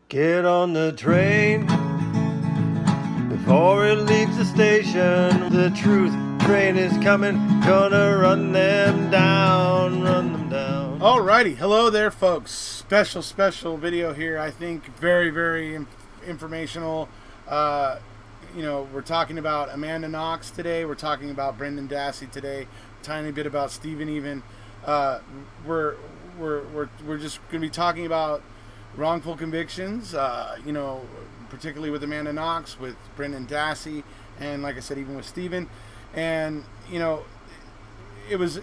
Get on the train before it leaves the station. The truth train is coming, gonna run them down, run them down. Alrighty, hello there folks. Special video here. I think very informational. You know, we're talking about Amanda Knox today. We're talking about Brendan Dassey today. Tiny bit about Stephen even. We're just gonna be talking about wrongful convictions, you know, particularly with Amanda Knox, with Brendan Dassey, and like I said, even with Stephen. And you know, it was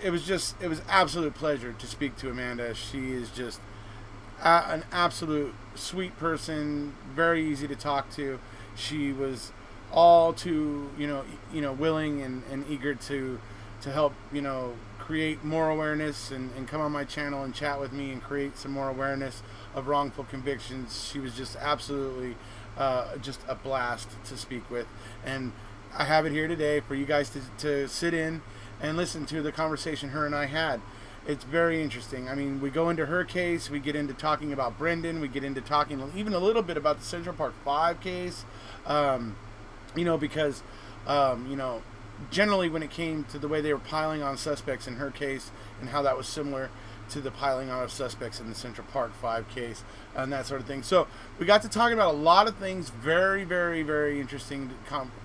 absolute pleasure to speak to Amanda. She is just an absolute sweet person, very easy to talk to. She was all too willing and eager to help, you know, create more awareness and come on my channel and chat with me and create some more awareness of wrongful convictions. She was just absolutely just a blast to speak with, and I have it here today for you guys to sit in and listen to the conversation her and I had. It's very interesting. I mean, we go into her case, we get into talking about Brendan, we get into talking even a little bit about the Central Park 5 case, you know, because you know, generally when it came to the way they were piling on suspects in her case and how that was similar to the piling on of suspects in the Central Park 5 case and that sort of thing. So we got to talking about a lot of things. Very interesting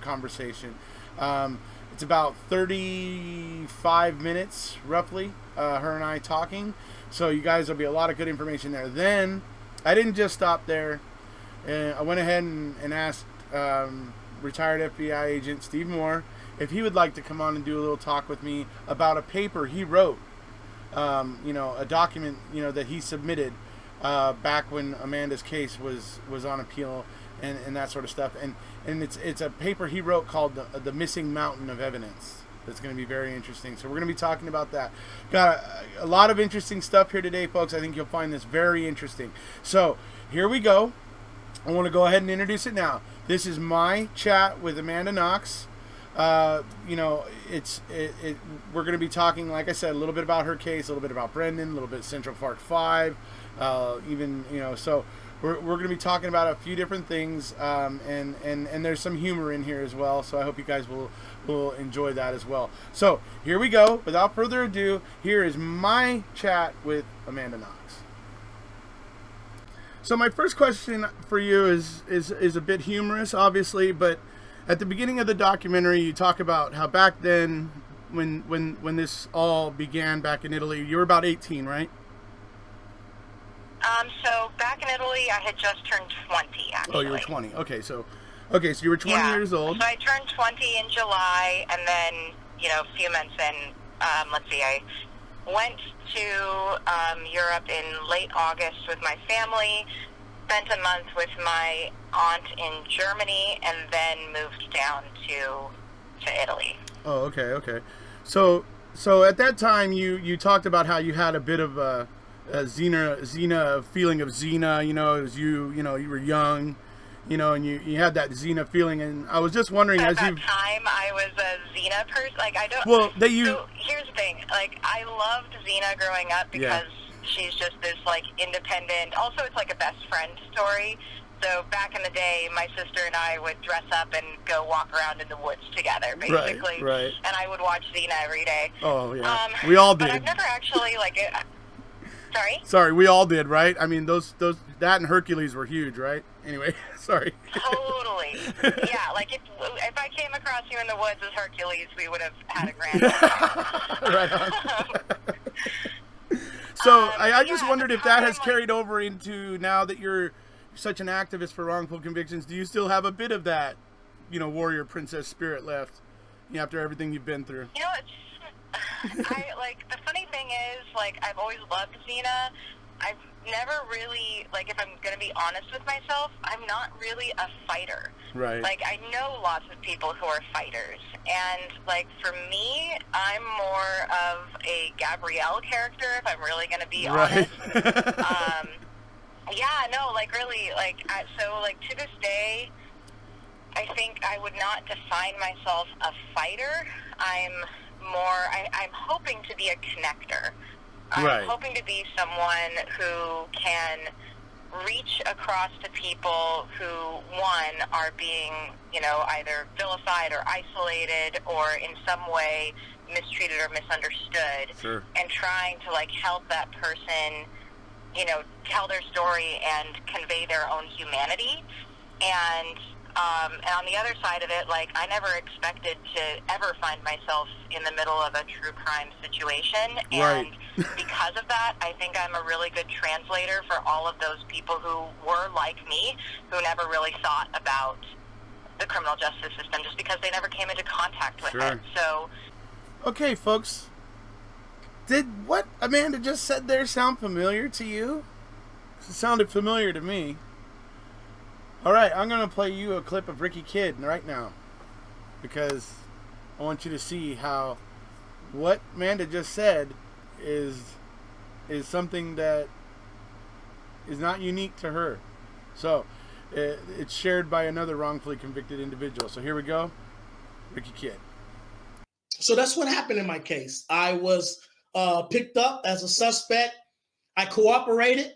conversation. It's about 35 minutes roughly, her and I talking, so you guys, there'll be a lot of good information there. Then I didn't just stop there. I went ahead and asked retired FBI agent Steve Moore if he would like to come on and do a little talk with me about a paper he wrote, you know, a document, you know, that he submitted back when Amanda's case was on appeal and that sort of stuff. And it's a paper he wrote called the Missing Mountain of Evidence. That's going to be very interesting. So we're going to be talking about that. Got a lot of interesting stuff here today, folks. I think you'll find this very interesting. So here we go. I want to go ahead and introduce it now. This is my chat with Amanda Knox. You know, we're going to be talking, like I said, a little bit about her case, a little bit about Brendan, a little bit Central Park 5, even, you know, so we're going to be talking about a few different things, and there's some humor in here as well, so I hope you guys will enjoy that as well. So here we go. Without further ado, here is my chat with Amanda Knox. So my first question for you is a bit humorous, obviously, but at the beginning of the documentary, you talk about how back then, when this all began back in Italy, you were about 18, right? So back in Italy, I had just turned 20, actually. Oh, you were 20. Okay, so you were 20 years old. So I turned 20 in July, and then, you know, a few months in, let's see, I went to Europe in late August with my family, spent a month with my aunt in Germany, and then moved down to Italy. Oh, okay. So at that time, you talked about how you had a bit of a Xena feeling of Xena. You know, it was you know, you were young, you know, and you had that Xena feeling. And I was just wondering, at as that you time, I was a Xena person. Like, I don't. Well, so here's the thing. Like, I loved Xena growing up because she's just this like independent. Also, it's like a best friend story. So back in the day, my sister and I would dress up and go walk around in the woods together, basically. Right. And I would watch Xena every day. Oh yeah, we all did. But I've never actually like. Sorry, we all did, right? I mean, that and Hercules were huge, right? Anyway, sorry. Totally. Yeah, like if I came across you in the woods as Hercules, we would have had a grand time. Right on. So I just wondered if that has carried over into now that you're such an activist for wrongful convictions. Do you still have a bit of that, you know, warrior princess spirit left, you know, after everything you've been through? You know, like, the funny thing is, like, I've always loved Xena. I've never really, like, if I'm going to be honest with myself, I'm not really a fighter. Right. Like, I know lots of people who are fighters. And, like, for me, I'm more of a Gabrielle character, if I'm really going to be honest. Yeah, no, like, really, like, so, like, to this day, I think I would not define myself a fighter. I'm hoping to be a connector. I'm hoping to be someone who can reach across to people who, one, are being, either vilified or isolated or in some way mistreated or misunderstood. Sure. And trying to, help that person, tell their story and convey their own humanity. And on the other side of it, I never expected to ever find myself in the middle of a true crime situation. Right. And because of that, I think I'm a really good translator for all of those people who were like me, who never really thought about the criminal justice system just because they never came into contact with it. So, okay, folks. Did what Amanda just said there sound familiar to you? It sounded familiar to me. All right, I'm going to play you a clip of Ricky Kidd right now because I want you to see how what Amanda just said is something that is not unique to her. So, it's shared by another wrongfully convicted individual. So here we go. Ricky Kidd. So that's what happened in my case. I was picked up as a suspect. I cooperated.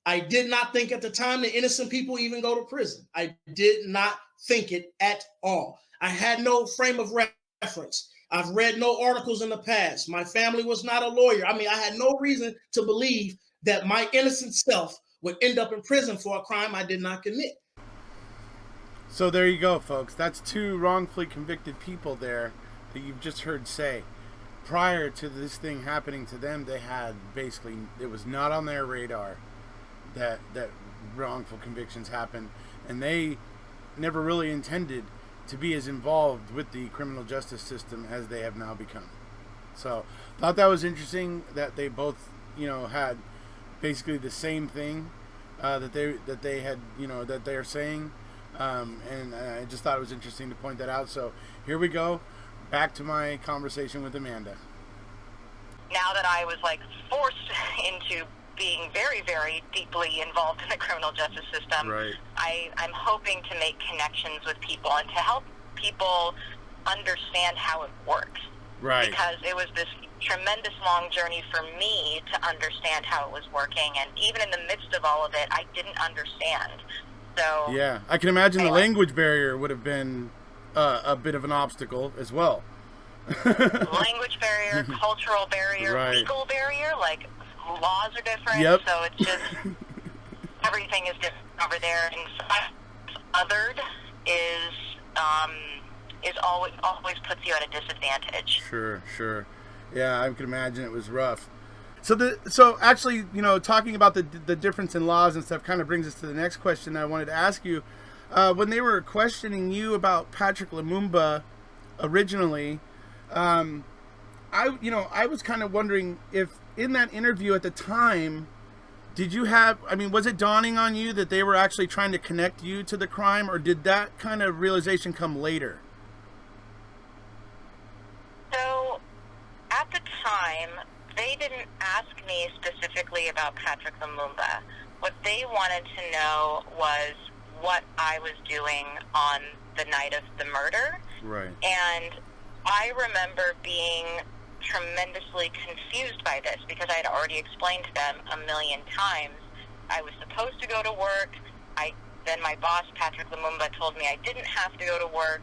I did not think at the time that innocent people even go to prison. I did not think it at all. I had no frame of reference. I've read no articles in the past. My family was not a lawyer. I had no reason to believe that my innocent self would end up in prison for a crime I did not commit. So there you go, folks. That's two wrongfully convicted people there that you've just heard say. Prior to this thing happening to them, they had basically, it was not on their radar that wrongful convictions happen, and they never really intended to be as involved with the criminal justice system as they have now become. So thought that was interesting that they both had basically the same thing that they had that they're saying, and I just thought it was interesting to point that out. So here we go, back to my conversation with Amanda. Now that I was forced into being very, very deeply involved in the criminal justice system, Right. I'm hoping to make connections with people and to help people understand how it works. Right. Because it was this tremendous long journey for me to understand how it was working, and even in the midst of all of it, I didn't understand. So Yeah, I can imagine anyway. the language barrier would have been a bit of an obstacle as well. Language barrier, cultural barrier, Right. legal barrier, laws are different, Yep. so it's just everything is different over there. And othered is always puts you at a disadvantage. Sure. Yeah, I can imagine it was rough. So actually, talking about the difference in laws and stuff kind of brings us to the next question I wanted to ask you. When they were questioning you about Patrick Lumumba originally, I was kind of wondering if in that interview at the time, was it dawning on you that they were actually trying to connect you to the crime, or did that kind of realization come later? So at the time, they didn't ask me specifically about Patrick Lumumba. What they wanted to know was what I was doing on the night of the murder. Right. And I remember being tremendously confused by this because I had already explained to them a million times. I was supposed to go to work. Then my boss, Patrick Lumumba, told me I didn't have to go to work.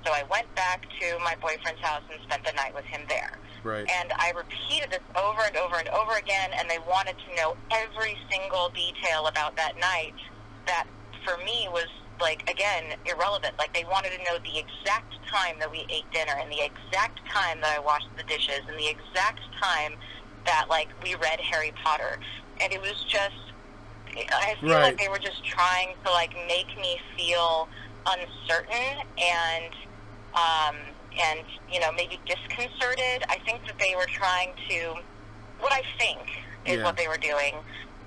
So I went back to my boyfriend's house and spent the night with him there. Right. And I repeated this over and over and over again, and they wanted to know every single detail about that night that for me was, again, irrelevant. They wanted to know the exact time that we ate dinner and the exact time that I washed the dishes and the exact time that, we read Harry Potter. And it was just, I feel Right. like they were just trying to, make me feel uncertain and maybe disconcerted. I think that they were trying to, what I think is what they were doing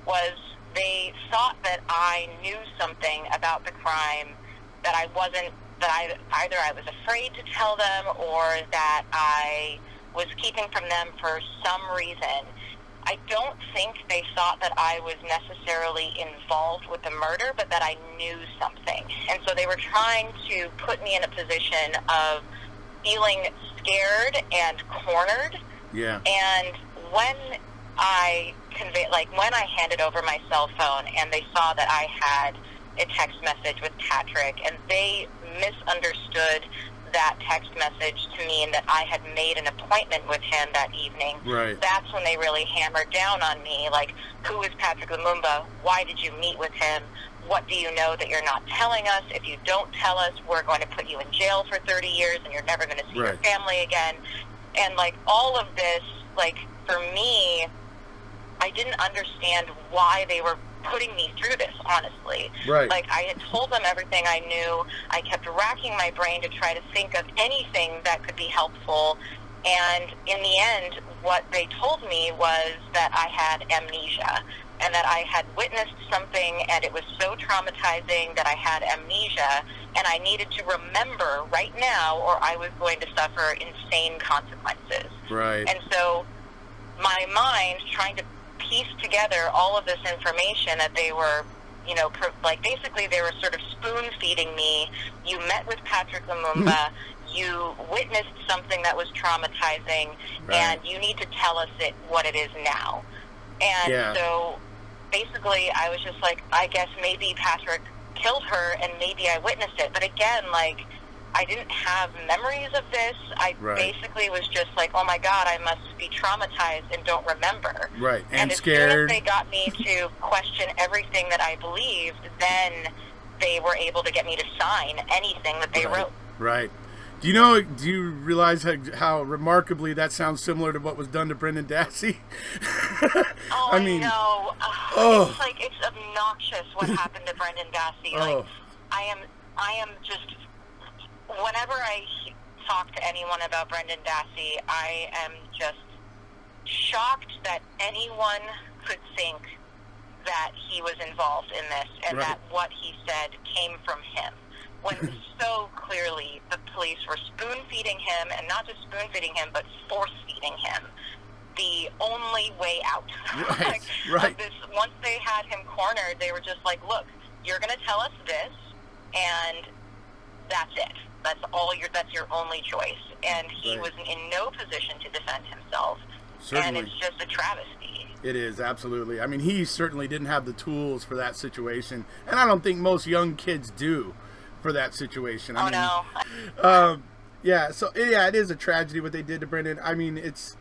was they thought that I knew something about the crime that I wasn't, that either I was afraid to tell them or that I was keeping from them for some reason. I don't think they thought that I was necessarily involved with the murder, but that I knew something. And so they were trying to put me in a position of feeling scared and cornered. Yeah. And when I when I handed over my cell phone and they saw that I had a text message with Patrick, and they misunderstood that text message to mean that I had made an appointment with him that evening. Right. That's when they really hammered down on me, like, who is Patrick Lumumba? Why did you meet with him? What do you know that you're not telling us? If you don't tell us, we're going to put you in jail for 30 years and you're never going to see your family again. And, like, all of this, like, for me, I didn't understand why they were putting me through this, honestly. Right. Like, I had told them everything I knew. I kept racking my brain to try to think of anything that could be helpful. And in the end, what they told me was that I had amnesia and that I had witnessed something and it was so traumatizing that I had amnesia and I needed to remember right now or I was going to suffer insane consequences. Right. And so my mind, trying to piece together all of this information that they were, you know, like basically they were sort of spoon-feeding me. You met with Patrick Lumumba, you witnessed something that was traumatizing, and you need to tell us what it is now. And so basically I was just like, I guess maybe Patrick killed her and maybe I witnessed it. But again, like, I didn't have memories of this. I basically was just like, oh my God, I must be traumatized and don't remember. Right. And as scared. soon as they got me to question everything that I believed, then they were able to get me to sign anything that they wrote. Right. Do you realize how remarkably that sounds similar to what was done to Brendan Dassey? Oh, I mean, no. It's like, it's obnoxious what happened to Brendan Dassey. Like, I am just, whenever I talk to anyone about Brendan Dassey, I am just shocked that anyone could think that he was involved in this and that what he said came from him. When so clearly the police were spoon-feeding him, and not just spoon-feeding him, but force-feeding him the only way out. Of this, once they had him cornered, they were just like, look, you're going to tell us this, and that's it. That's your only choice. And he was in no position to defend himself. Certainly. And it's just a travesty. It is, absolutely. I mean, he certainly didn't have the tools for that situation, and I don't think most young kids do for that situation. Yeah, so it is a tragedy what they did to Brendan. I mean, it's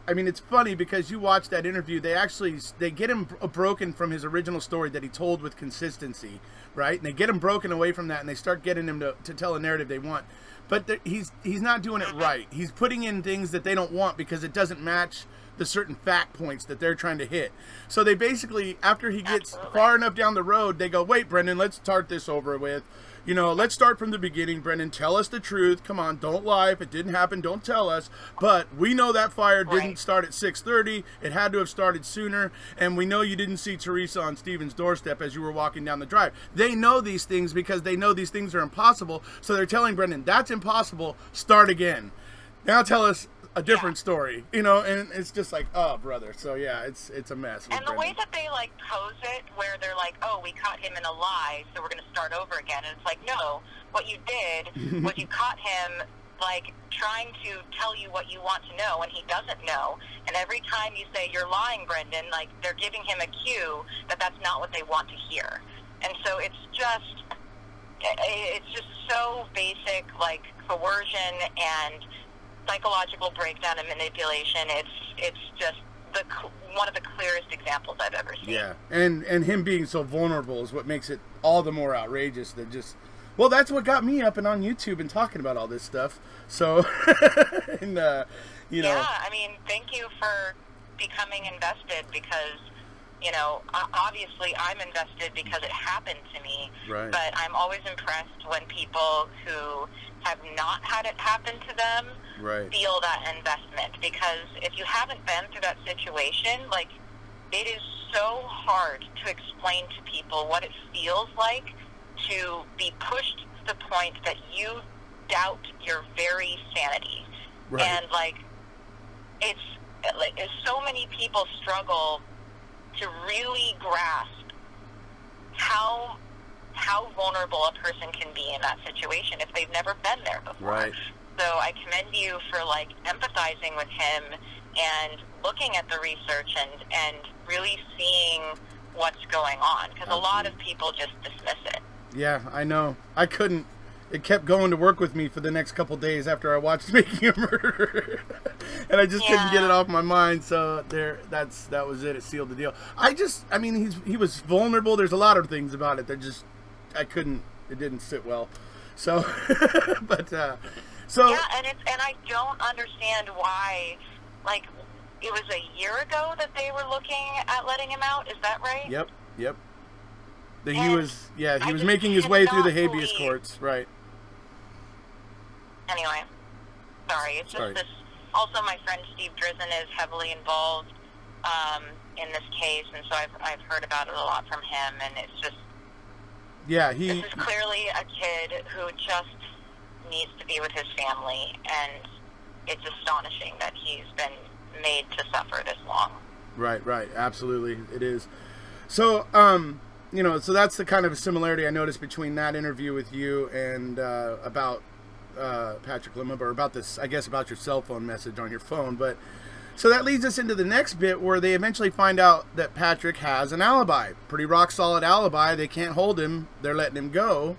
funny because you watch that interview. They get him broken from his original story that he told with consistency, right? And they get him broken away from that, and they start getting him to tell a narrative they want. But he's not doing it right. He's putting in things that they don't want because it doesn't match the certain fact points that they're trying to hit. So they basically, after he gets far enough down the road, they go, wait, Brendan, let's start this over with. You know, let's start from the beginning. Brendan, tell us the truth. Come on, don't lie. If it didn't happen, don't tell us. But we know that fire didn't start at 6:30. It had to have started sooner. And we know you didn't see Teresa on Steven's doorstep as you were walking down the drive. They know these things because they know these things are impossible. So they're telling Brendan, that's impossible. Start again. Now tell us a different story, you know, and it's just like, oh, brother. So yeah, it's a mess. And the way that they like pose it, where they're like, oh, we caught him in a lie, so we're going to start over again. And it's like, no, what you did was you caught him like trying to tell you what you want to know, and he doesn't know. And every time you say you're lying, Brendan, like they're giving him a cue that that's not what they want to hear. And so it's just so basic, like coercion and psychological breakdown and manipulation. It's just one of the clearest examples I've ever seen. Yeah, and him being so vulnerable is what makes it all the more outrageous than just, well, that's what got me up and on YouTube and talking about all this stuff. So, and, you know. Yeah, I mean, thank you for becoming invested because, you know, obviously I'm invested because it happened to me. Right. But I'm always impressed when people who have not had it happen to them feel that investment, because if you haven't been through that situation, like, it is so hard to explain to people what it feels like to be pushed to the point that you doubt your very sanity. And like it's so many people struggle to really grasp how vulnerable a person can be in that situation if they've never been there before. So I commend you for like empathizing with him and looking at the research and really seeing what's going on, because a lot of people just dismiss it. Yeah, I know. I couldn't. It kept going to work with me for the next couple days after I watched Making a Murderer. And I just couldn't get it off my mind. So that was it. It sealed the deal. I mean, he was vulnerable. There's a lot of things about it that just, it didn't sit well. So, but, so. Yeah, and I don't understand why, like, it was a year ago that they were looking at letting him out. Is that right? Yep. He was making his way through the habeas courts, right? Anyway, sorry. It's just this. Also, my friend Steve Drizzen is heavily involved in this case, and so I've heard about it a lot from him, and it's just. Yeah, this is clearly a kid who just needs to be with his family, and it's astonishing that he's been made to suffer this long. Right, absolutely, it is. So, so that's the kind of similarity I noticed between that interview with you and about Patrick Limbaugh, or about this, I guess, about your cell phone message on your phone. But so that leads us into the next bit, where they eventually find out that Patrick has an alibi, pretty rock solid alibi. They can't hold him; they're letting him go.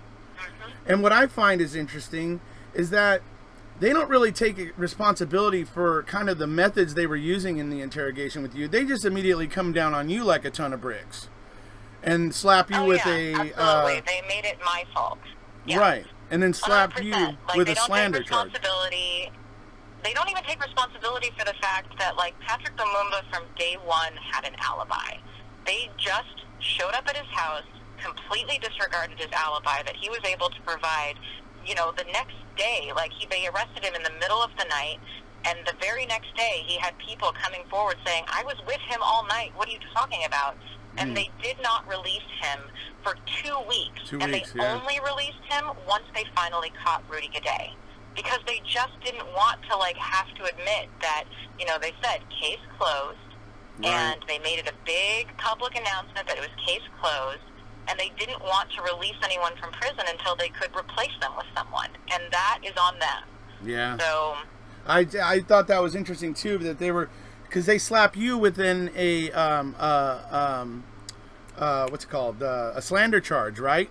And what I find is interesting is that they don't really take responsibility for kind of the methods they were using in the interrogation with you. They just immediately come down on you like a ton of bricks and slap you with a... absolutely. They made it my fault. Yeah. Right. And then slap 100%. You with a slander charge. They don't even take responsibility for the fact that, like, Patrick Lumumba from day one had an alibi. They just showed up at his house, completely disregarded his alibi that he was able to provide. The next day, like, they arrested him in the middle of the night, and the very next day he had people coming forward saying, I was with him all night, what are you talking about? And they did not release him for 2 weeks. They only released him once they finally caught Rudy Gaudet, because they just didn't want to, like, have to admit that, they said case closed, and they made it a big public announcement that it was case closed, and they didn't want to release anyone from prison until they could replace them with someone, and that is on them. Yeah. So I thought that was interesting too, that they were, because they slap you within a what's it called, a slander charge, right?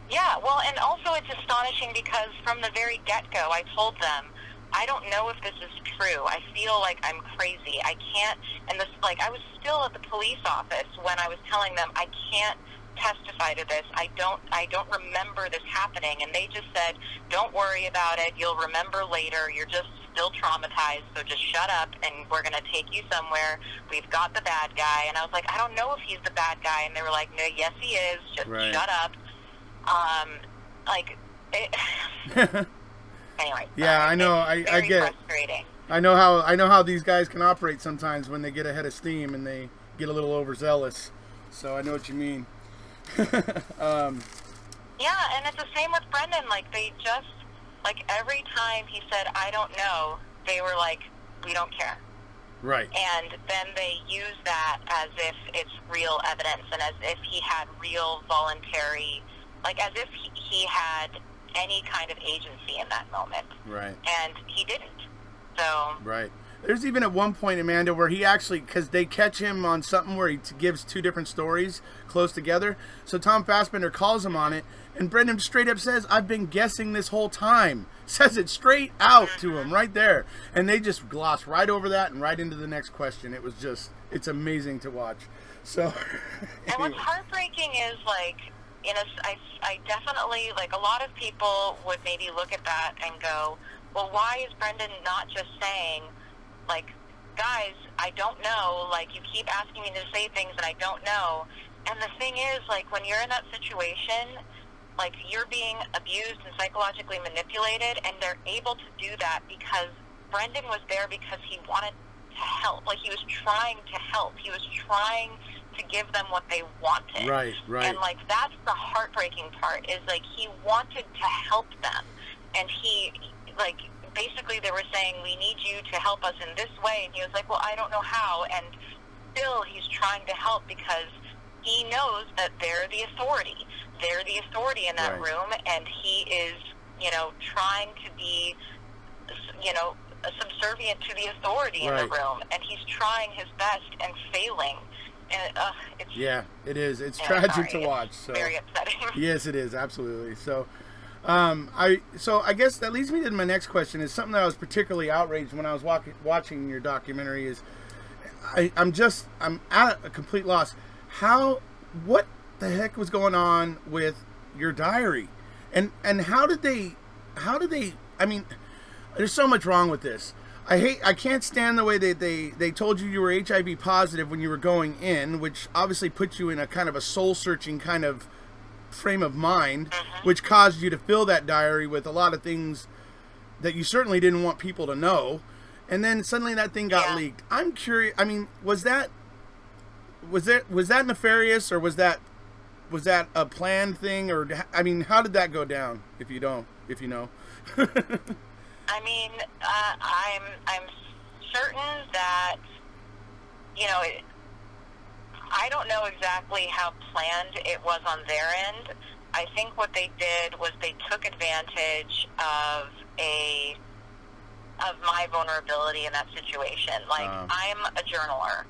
Yeah. Well, and also it's astonishing because from the very get-go, I told them, I don't know if this is true. I feel like I'm crazy. I can't, and this, like, I was still at the police office when I was telling them I can't testify to this. I don't remember this happening. And they just said, don't worry about it. You'll remember later. You're just still traumatized, so just shut up, and we're going to take you somewhere. We've got the bad guy. And I was like, I don't know if he's the bad guy. And they were like, no, yes, he is. Just shut up. Anyway, yeah, I know. I get frustrating. I know how these guys can operate sometimes when they get ahead of steam and they get a little overzealous. So I know what you mean. Yeah, and it's the same with Brendan. Like, they just, like, every time he said, I don't know, they were like, we don't care. Right. And then they use that as if it's real evidence, and as if he had real voluntary, like, as if he had any kind of agency in that moment. Right. And he didn't. So. Right. There's even at one point, Amanda, where he actually, because they catch him on something where he gives two different stories close together. So Tom Fassbender calls him on it, and Brendan straight up says, I've been guessing this whole time. Says it straight out to him right there. And they just gloss right over that and right into the next question. It was just, it's amazing to watch. So. And what's heartbreaking is, like, I definitely, like, a lot of people would maybe look at that and go, well, why is Brendan not just saying, like, guys, I don't know, like, you keep asking me to say things and I don't know. And the thing is, like, when you're in that situation, like, you're being abused and psychologically manipulated, and they're able to do that because Brendan was there because he wanted to help. Like, he was trying to help. He was trying to give them what they wanted. Right, right. And, like, that's the heartbreaking part, is, like, he wanted to help them. And he, like, basically they were saying, we need you to help us in this way. And he was like, well, I don't know how. And still he's trying to help because he knows that they're the authority. They're the authority in that room. And he is, you know, trying to be, you know, subservient to the authority in the room, and he's trying his best and failing. And it's it is. It's tragic to watch. It's so very upsetting. Yes, it is, absolutely. So, I guess that leads me to my next question. Is something that I was particularly outraged when I was watching your documentary. Is I'm at a complete loss. What the heck was going on with your diary, and how did they? I mean, there's so much wrong with this. I can't stand the way they told you were HIV positive when you were going in, which obviously puts you in a kind of a soul-searching kind of frame of mind, which caused you to fill that diary with a lot of things that you certainly didn't want people to know. And then suddenly that thing got leaked. I'm curious. I mean, was that nefarious, or was that a planned thing, or I mean, how did that go down? If you know. I mean, I'm certain that, you know, I don't know exactly how planned it was on their end. I think what they did was they took advantage of my vulnerability in that situation. Like, I'm a journaler,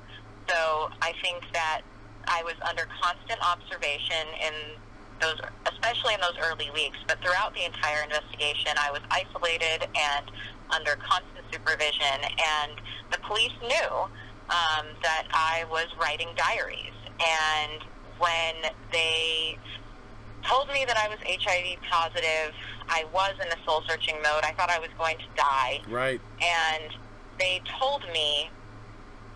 so I think that I was under constant observation especially in those early weeks, but throughout the entire investigation, I was isolated and under constant supervision, and the police knew that I was writing diaries. And when they told me that I was HIV positive, I was in a soul-searching mode. I thought I was going to die. Right. And they told me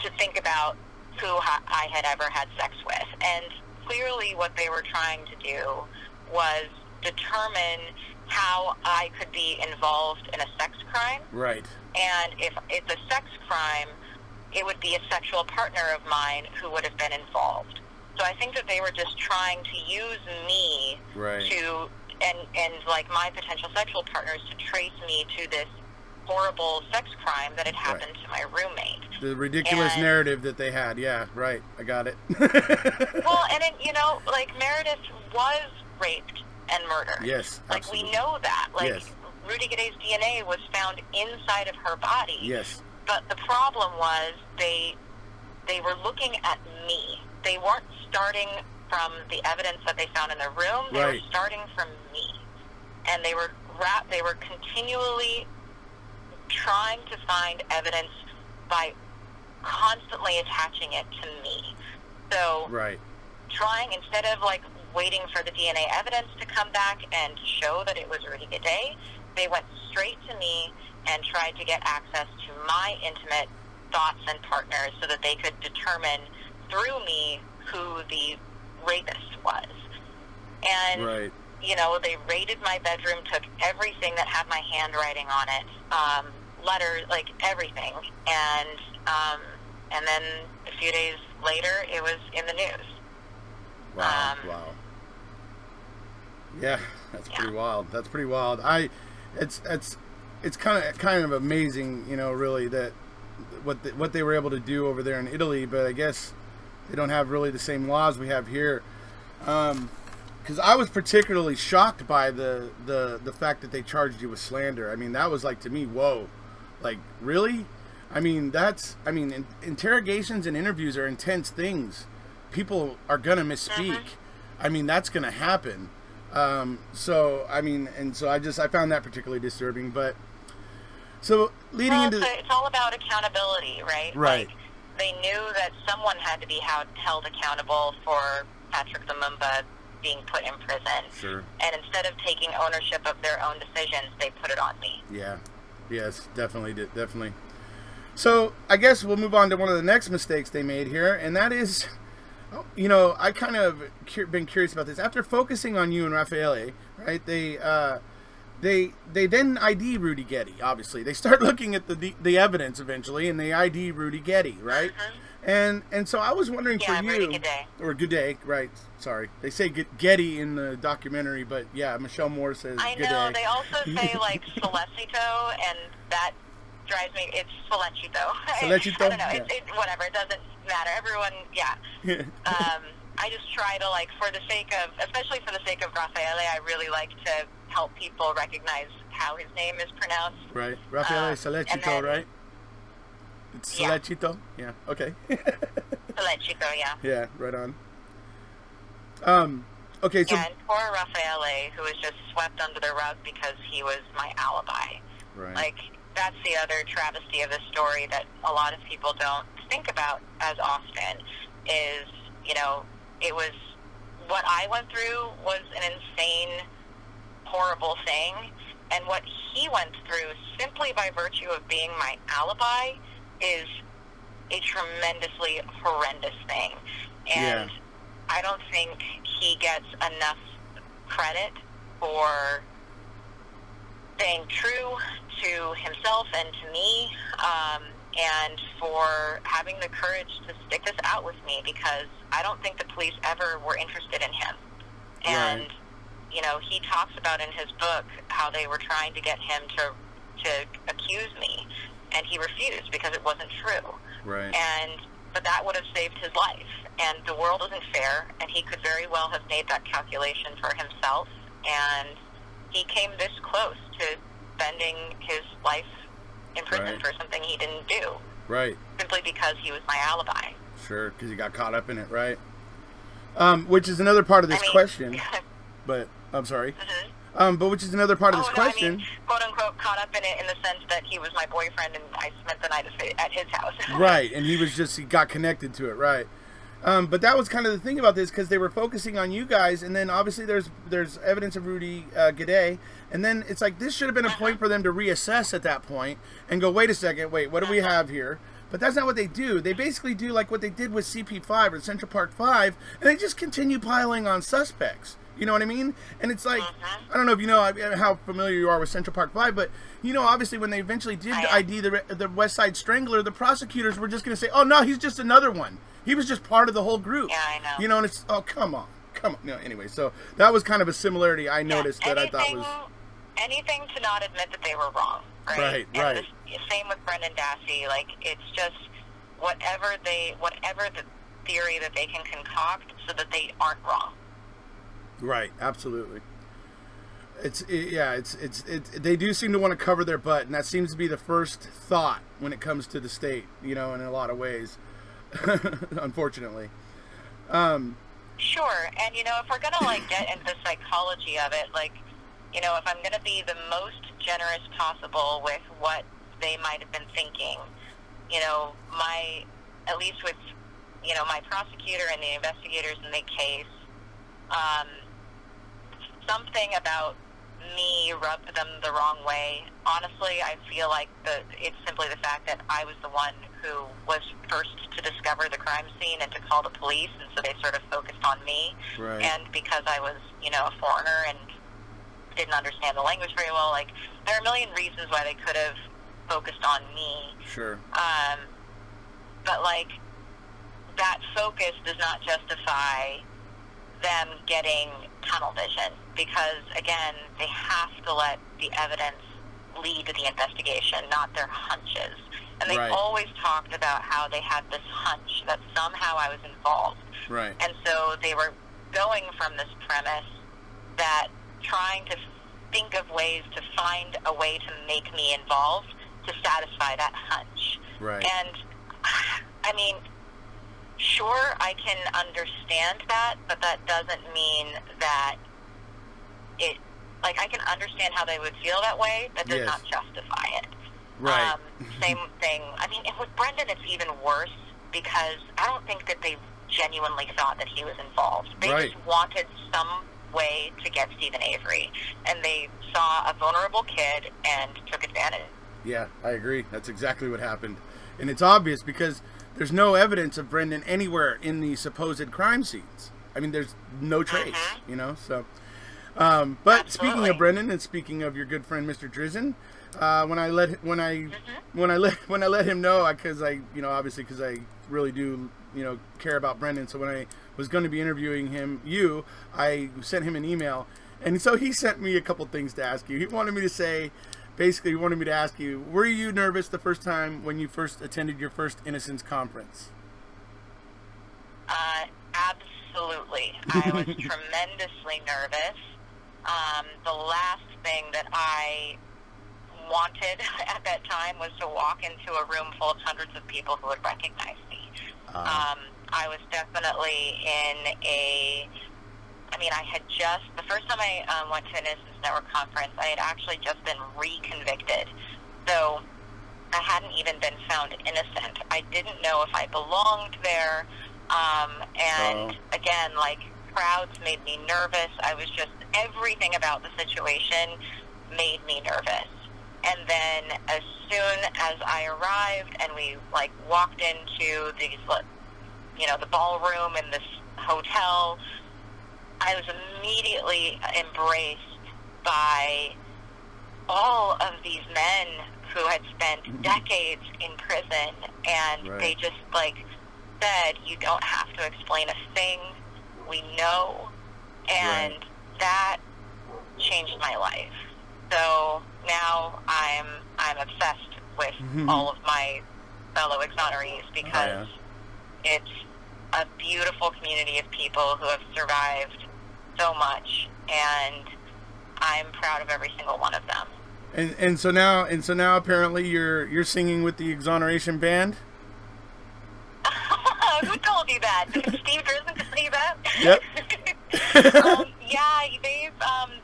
to think about who I had ever had sex with. And clearly what they were trying to do was determine how I could be involved in a sex crime. Right. And if it's a sex crime, it would be a sexual partner of mine who would have been involved. So I think that they were just trying to use me to, and like my potential sexual partners, to trace me to this horrible sex crime that had happened to my roommate. The ridiculous narrative that they had. Yeah, right. I got it. Well, and it, you know, like, Meredith was raped and murdered. Yes, absolutely. Like, we know that. Like, Rudy Gaday's DNA was found inside of her body. Yes. But the problem was they were looking at me. They weren't starting from the evidence that they found in the room. They were starting from me. And they were continually trying to find evidence by constantly attaching it to me. So trying, instead of like waiting for the DNA evidence to come back and show that it was Rudy Gaday, they went straight to me and tried to get access to my intimate thoughts and partners so that they could determine through me who the rapist was. And you know, they raided my bedroom, took everything that had my handwriting on it, letters, like everything, and then a few days later, it was in the news. Wow! Wow! Yeah, that's pretty wild. That's pretty wild. It's kind of amazing, you know, really, that what they were able to do over there in Italy, but I guess they don't have really the same laws we have here. Because I was particularly shocked by the fact that they charged you with slander. I mean, that was like, to me, whoa, like, really? I mean, interrogations and interviews are intense things. People are gonna misspeak. I mean, that's gonna happen. So I mean, and so I found that particularly disturbing. But so leading into it's all about accountability, right? Right. Like, they knew that someone had to be held accountable for Patrick Lumumba being put in prison. Sure. And instead of taking ownership of their own decisions, they put it on me. Yeah. Yes, definitely. So I guess we'll move on to one of the next mistakes they made here, and that is, you know, I kind of been curious about this. After focusing on you and Raffaele, right? They then ID Rudy Getty. Obviously, they start looking at the evidence eventually, and they ID Rudy Getty, right? And so I was wondering for you, Rudy Gaday. Or Gaday, right? Sorry, they say Getty in the documentary, but yeah, Michelle Moore says I Gaday. know. They also say like Solecito, and that drives me. It's Solecito. Solecito? I don't know. It whatever. It doesn't matter. Everyone, I just try to, like, for the sake of, especially for the sake of Raffaele, I really like to help people recognize how his name is pronounced. Right. Rafael Salechito, right? It's Salechito? Yeah. Okay. Salechito, yeah. Yeah, right on. Okay, so... And poor Raffaele, who was just swept under the rug because he was my alibi. Right. Like, that's the other travesty of the story that a lot of people don't think about as often is, you know, it was... What I went through was an insane, horrible thing. And what he went through, simply by virtue of being my alibi, is a tremendously horrendous thing. And I don't think he gets enough credit for staying true to himself and to me, and for having the courage to stick this out with me, because I don't think the police ever were interested in him. And, you know, he talks about in his book how they were trying to get him to accuse me, and he refused because it wasn't true. Right. But that would have saved his life. And the world isn't fair, and he could very well have made that calculation for himself, and he came this close to spending his life in prison for something he didn't do. Right. Simply because he was my alibi. Sure, because he got caught up in it, right? Which is another part of this question. But, I'm sorry. But which is another part of this question. I mean, quote unquote, caught up in it in the sense that he was my boyfriend and I spent the night at his house. Right, and he got connected to it, right. But that was kind of the thing about this, because they were focusing on you guys, and then obviously there's evidence of Rudy Gaudet, and then it's like this should have been a point for them to reassess at that point and go, wait a second, what do we have here? But that's not what they do. They basically do like what they did with CP5 or Central Park 5, and they just continue piling on suspects. You know what I mean? And it's like, I don't know if you know how familiar you are with Central Park 5, but, you know, obviously when they eventually did ID the West Side Strangler, the prosecutors were just going to say, oh, no, he's just another one. He was just part of the whole group. Yeah, I know. You know, and it's, oh, come on. No, anyway, so that was kind of a similarity I noticed that I thought was... Anything to not admit that they were wrong, right? Right. The same with Brendan Dassey. Like, it's just whatever the theory that they can concoct so that they aren't wrong. Right, absolutely. They do seem to want to cover their butt, and that seems to be the first thought when it comes to the state, you know, in a lot of ways, unfortunately. Sure, and, you know, if we're going to, like, get into the psychology of it, like, you know, if I'm going to be the most generous possible with what they might have been thinking, you know, at least with, you know, my prosecutor and the investigators in the case, something about me rubbed them the wrong way. Honestly, I feel like it's simply the fact that I was the one who was first to discover the crime scene and to call the police, and so they sort of focused on me. Right. And because I was, you know, a foreigner and didn't understand the language very well, like, there are a million reasons why they could have focused on me. Sure. But, like, that focus does not justify them getting tunnel vision, because, again, they have to let the evidence lead to the investigation, not their hunches. And they always talked about how they had this hunch that somehow I was involved. Right. And so they were going from this premise that trying to think of ways to find a way to make me involved to satisfy that hunch. Right. And, I mean, sure, I can understand that, but that doesn't mean that I can understand how they would feel that way. That does not justify it. Right. Same thing. I mean, with Brendan, it's even worse, because I don't think that they genuinely thought that he was involved. They just wanted some way to get Stephen Avery, and they saw a vulnerable kid and took advantage. Yeah, I agree. That's exactly what happened. And it's obvious because there's no evidence of Brendan anywhere in the supposed crime scenes. I mean, there's no trace, you know, so... but speaking of Brendan and speaking of your good friend Mr. Drizzen, when I let him know, because I obviously because I really do care about Brendan, so when I was going to be interviewing I sent him an email, and so he sent me a couple things to ask you. He wanted me to ask you, were you nervous the first time when you first attended your first Innocence conference? Absolutely. I was tremendously nervous. The last thing that I wanted at that time was to walk into a room full of hundreds of people who would recognize me. I was definitely I had just, the first time I went to an Innocence Network conference, I had actually just been reconvicted. So I hadn't even been found innocent. I didn't know if I belonged there. Again, like, crowds made me nervous. I was just, everything about the situation made me nervous. And then as soon as I arrived and we, like, walked into these, the ballroom in this hotel, I was immediately embraced by all of these men who had spent decades in prison, and they just, like, said, you don't have to explain a thing, we know, and that changed my life. So now I'm obsessed with all of my fellow exonerees, because it's a beautiful community of people who have survived so much, and I'm proud of every single one of them. And so now apparently you're singing with the Exoneration Band. Who told you that? Did Steve Drizzen tell you that? Yep.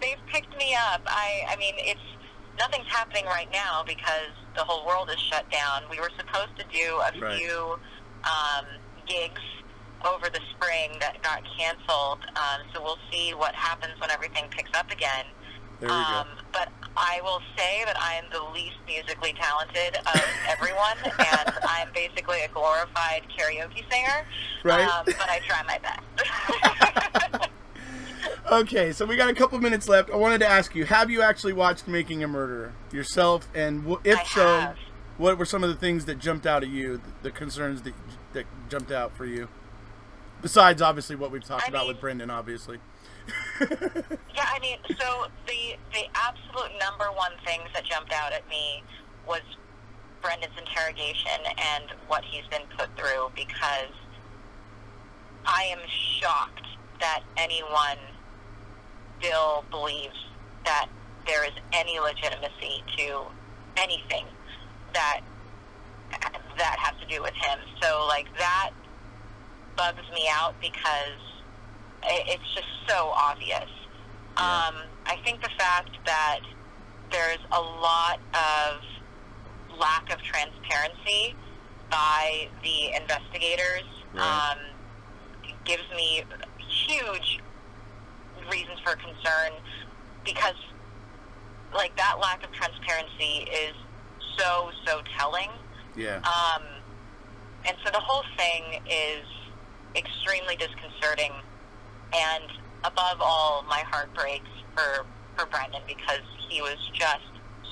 They've picked me up. I mean, nothing's happening right now because the whole world is shut down. We were supposed to do a few gigs over the spring that got canceled, so we'll see what happens when everything picks up again. There we go. But I will say that I am the least musically talented of everyone, and I'm basically a glorified karaoke singer. Right. But I try my best. Okay, so we got a couple minutes left. I wanted to ask you, have you actually watched Making a Murderer yourself? And if so, what were some of the things that jumped out at you, the concerns that jumped out for you? Besides, obviously, what we've talked about with Brendan, obviously. Yeah, I mean, so the absolute number one things that jumped out at me was Brendan's interrogation and what he's been put through, because I am shocked that anyone still believes that there is any legitimacy to anything that has to do with him. So, like, that bugs me out because it's just so obvious. I think the fact that there's a lot of lack of transparency by the investigators gives me huge reasons for concern, because, like, that lack of transparency is so telling. Yeah. And so the whole thing is extremely disconcerting, and above all, my heart breaks for Brendan, because he was just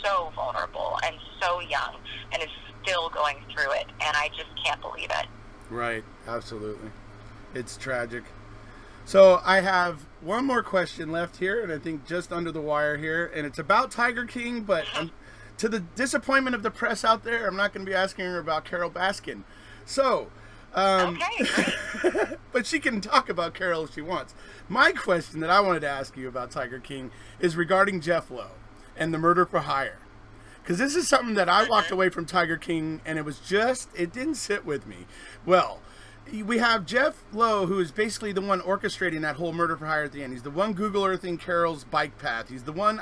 so vulnerable and so young and is still going through it, and I just can't believe it. Right, absolutely. It's tragic. So I have one more question left here, and I think just under the wire here, and it's about Tiger King, but to the disappointment of the press out there, I'm not going to be asking her about Carol Baskin. So, Okay, great. but she can talk about Carol if she wants. My question that I wanted to ask you about Tiger King is regarding Jeff Lowe and the murder for hire. Because this is something that I walked away from Tiger King, and it didn't sit with me. Well, we have Jeff Lowe, who is basically the one orchestrating that whole murder for hire at the end. He's the one Google Earthing Carol's bike path. He's the one,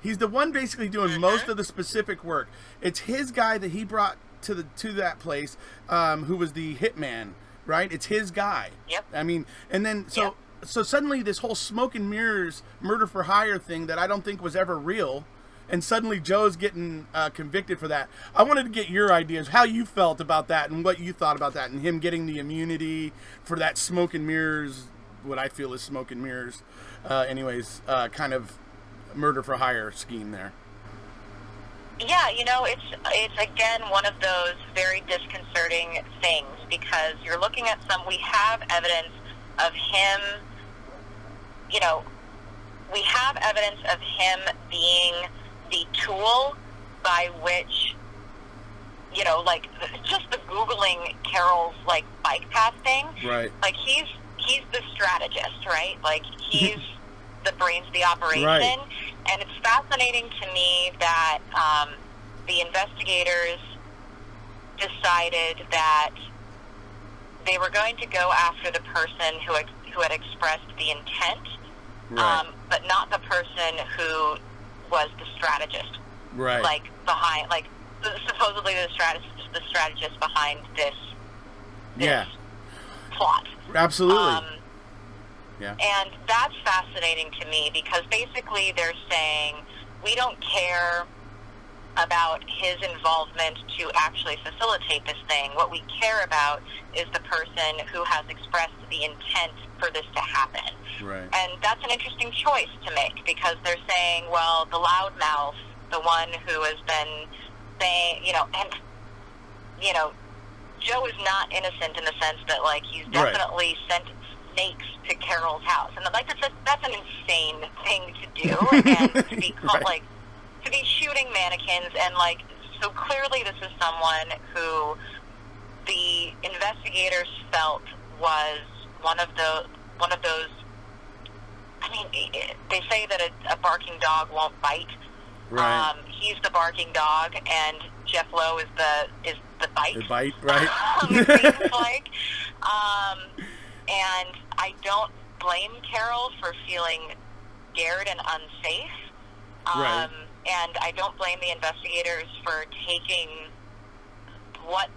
he's the one basically doing most of the specific work. It's his guy that he brought to that place, who was the hitman, right? It's his guy. Yep. And then so suddenly this whole smoke and mirrors murder for hire thing that I don't think was ever real, and suddenly Joe's getting convicted for that. I wanted to get your ideas, how you felt about that, and what you thought about that, and him getting the immunity for that smoke and mirrors, what I feel is smoke and mirrors, kind of murder for hire scheme there. Yeah, it's again one of those very disconcerting things, because you're looking at we have evidence of him, we have evidence of him being the tool by which, like, just the Googling Carol's, like, bike path thing. Right. Like, he's the strategist, right? Like, he's the brains of the operation. Right. And it's fascinating to me that the investigators decided that they were going to go after the person who had expressed the intent, Right. but not the person who was the strategist. Right. Like behind, like supposedly the strategist behind this Yeah. plot. Absolutely. Yeah. And that's fascinating to me because basically they're saying we don't care about his involvement to actually facilitate this thing. What we care about is the person who has expressed the intent for this to happen. Right. And that's an interesting choice to make because they're saying, well, the loudmouth, the one who has been saying, Joe is not innocent in the sense that, like, he's definitely sent snakes to Carol's house. And, like, that's an insane thing to do. And to be called, like, to be shooting mannequins. And, like, so clearly this is someone who the investigators felt was one of those, I mean, they say that a barking dog won't bite. Right. He's the barking dog, and Jeff Lowe is the bite. The bite, right? It seems like. And I don't blame Carol for feeling scared and unsafe. Right. And I don't blame the investigators for taking what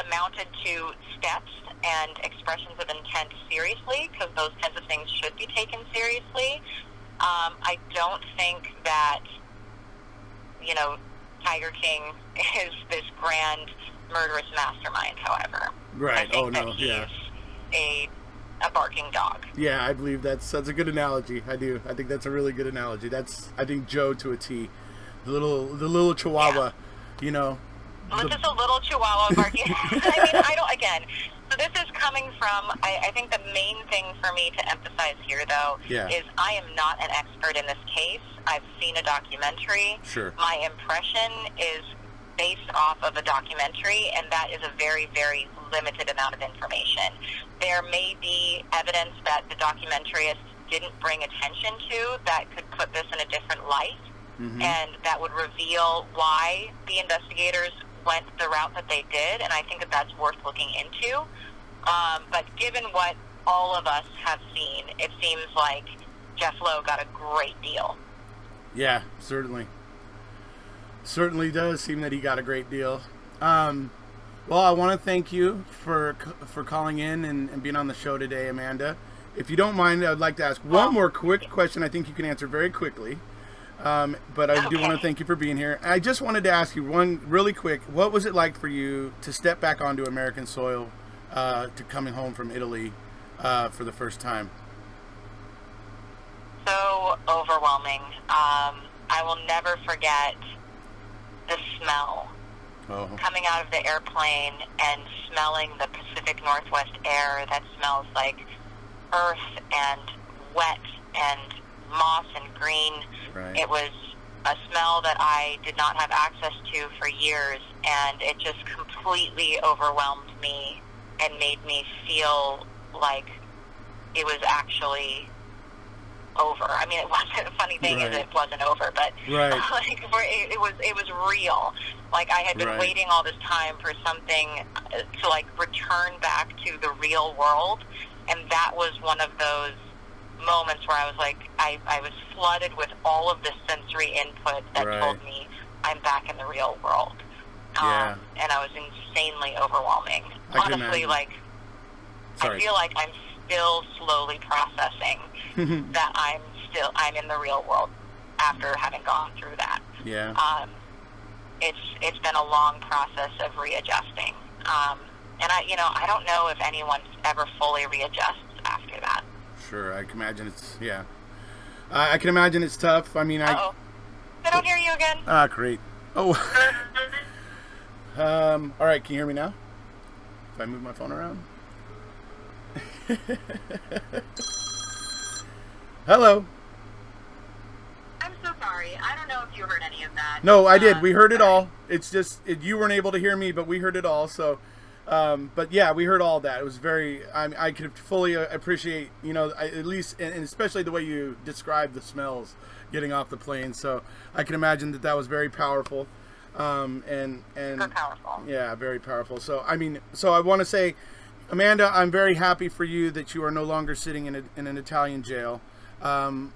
amounted to steps and expressions of intent seriously, because those kinds of things should be taken seriously. I don't think that, Tiger King is this grand murderous mastermind, however. Right. I think that yeah. he's a barking dog. Yeah, I believe that's a good analogy. I do. I think that's a really good analogy. That's, I think, Joe to a T. The little chihuahua, Just a little chihuahua barking. So this is coming from, I think the main thing for me to emphasize here, though, is I am not an expert in this case. I've seen a documentary. Sure. My impression is based off of a documentary, and that is a very, very limited amount of information. There may be evidence that the documentarists didn't bring attention to that could put this in a different light, and that would reveal why the investigators went the route that they did, and I think that that's worth looking into. But given what all of us have seen, it seems like Jeff Lowe got a great deal. Yeah, certainly. Certainly does seem that he got a great deal. Well, I want to thank you for calling in and being on the show today, Amanda. If you don't mind, I'd like to ask one more quick question. I think you can answer very quickly. But I do want to thank you for being here. I just wanted to ask you one really quick. What was it like for you to step back onto American soil, to coming home from Italy for the first time? So overwhelming. I will never forget the smell coming out of the airplane and smelling the Pacific Northwest air that smells like earth and wet and moss and green. Right. It was a smell that I did not have access to for years, and it just completely overwhelmed me and made me feel like it was actually over. I mean, it wasn't. The funny thing is, it wasn't over, but like it was real. Like I had been waiting all this time for something to like return back to the real world, and that was one of those moments where I was like, I was flooded with all of this sensory input that told me I'm back in the real world. And I was insanely overwhelming. Honestly, like, I feel like I'm still slowly processing that I'm in the real world after having gone through that. Yeah. It's been a long process of readjusting. And I don't know if anyone ever fully readjusts after that. Sure, I can imagine it's, I can imagine it's tough. I mean, I don't hear you again. Ah, great. Oh. All right, can you hear me now? If I move my phone around? Hello. I'm so sorry. I don't know if you heard any of that. No, I did. We heard it all. It's just, you weren't able to hear me, but we heard it all. So, But yeah, we heard all that. It was very. I could fully appreciate, you know, at least, and especially the way you described the smells getting off the plane. So I can imagine that that was very powerful. And So powerful. yeah, very powerful. So I mean, so I want to say, Amanda, I'm very happy for you that you are no longer sitting in an Italian jail. Thank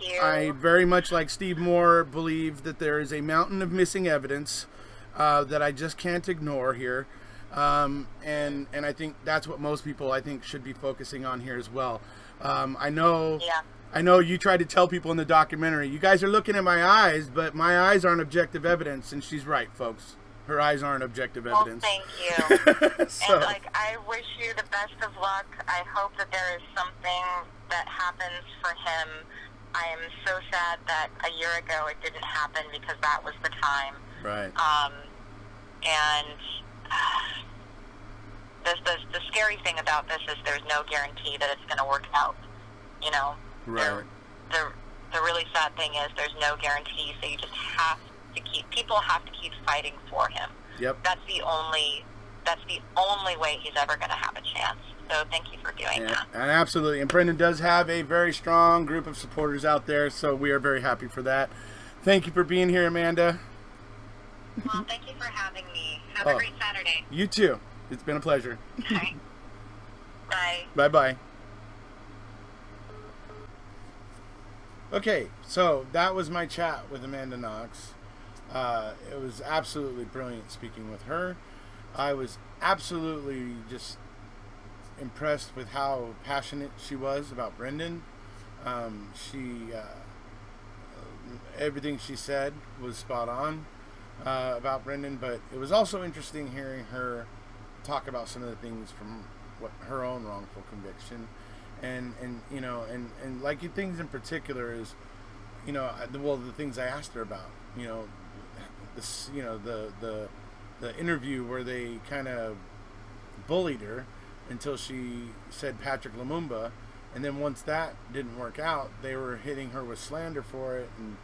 you. I very much, like Steve Moore, believe that there is a mountain of missing evidence that I just can't ignore here. And I think that's what most people, I think, should be focusing on here as well. I know you tried to tell people in the documentary, you guys are looking at my eyes, but my eyes aren't objective evidence. And she's right, folks. Her eyes aren't objective evidence. Well, thank you. So, and like, I wish you the best of luck. I hope that there is something that happens for him. I am so sad that a year ago it didn't happen, because that was the time. right. And the scary thing about this is there's no guarantee that it's going to work out. You know, Right. The really sad thing is there's no guarantee. So you just have to people have to keep fighting for him. Yep. That's the only way he's ever going to have a chance. So thank you for doing that. And absolutely. And Brendan does have a very strong group of supporters out there, so we are very happy for that. Thank you for being here, Amanda. Well, thank you for having me. Have a great Saturday. You too. It's been a pleasure. Okay. Bye. Bye-bye. Okay, so that was my chat with Amanda Knox. It was absolutely brilliant speaking with her. I was absolutely just impressed with how passionate she was about Brendan. Everything she said was spot on about Brendan, but it was also interesting hearing her talk about some of the things from what her own wrongful conviction, and you know, and like things in particular is, you know, the things I asked her about, you know, this, you know, the interview where they kind of bullied her until she said Patrick Lumumba, and then once that didn't work out, they were hitting her with slander for it, and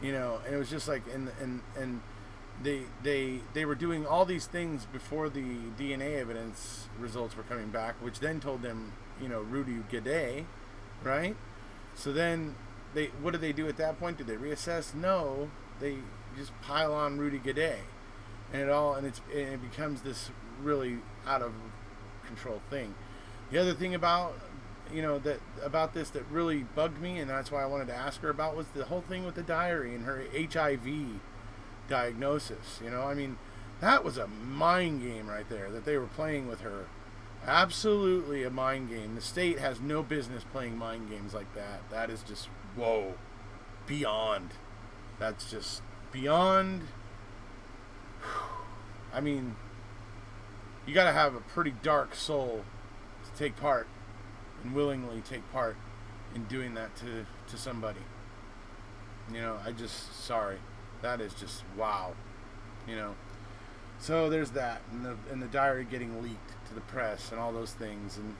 you know, and it was just like, and they were doing all these things before the DNA evidence results were coming back, which then told them, you know, Rudy Gaudet, right? So then what did they do at that point? Did they reassess? No, they just pile on Rudy Gaudet, and it becomes this really out of control thing. The other thing about, you know, about this that really bugged me, and that's why I wanted to ask her about, was the whole thing with the diary and her HIV diagnosis. You know, I mean, that was a mind game right there that they were playing with her. Absolutely a mind game. The state has no business playing mind games like that. That is just, whoa, beyond. That's just beyond. I mean, you got to have a pretty dark soul to take part and willingly take part in doing that to somebody. You know, sorry. That is just, wow. You know. So there's that, and the diary getting leaked to the press and all those things. And,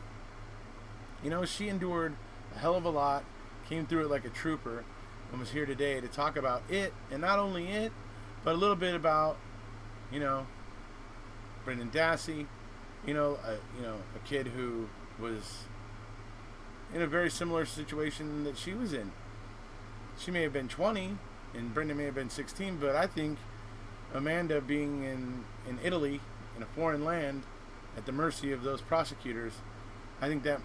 you know, she endured a hell of a lot, came through it like a trooper, and was here today to talk about it, and not only it, but a little bit about, you know, Brendan Dassey, you know, a kid who was in a very similar situation that she was in. She may have been 20, and Brendan may have been 16, but I think Amanda being in Italy, in a foreign land, at the mercy of those prosecutors, I think that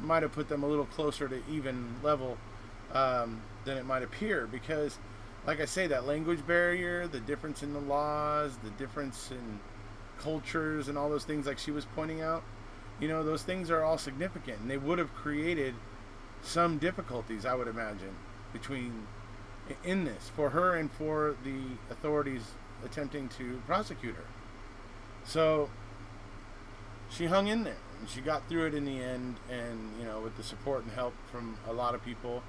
might have put them a little closer to even level than it might appear, because, like I say, that language barrier, the difference in the laws, the difference in cultures, and all those things like she was pointing out, you know, those things are all significant, and they would have created some difficulties, I would imagine, in this, for her and for the authorities attempting to prosecute her. So she hung in there, and she got through it in the end, and, you know, with the support and help from a lot of people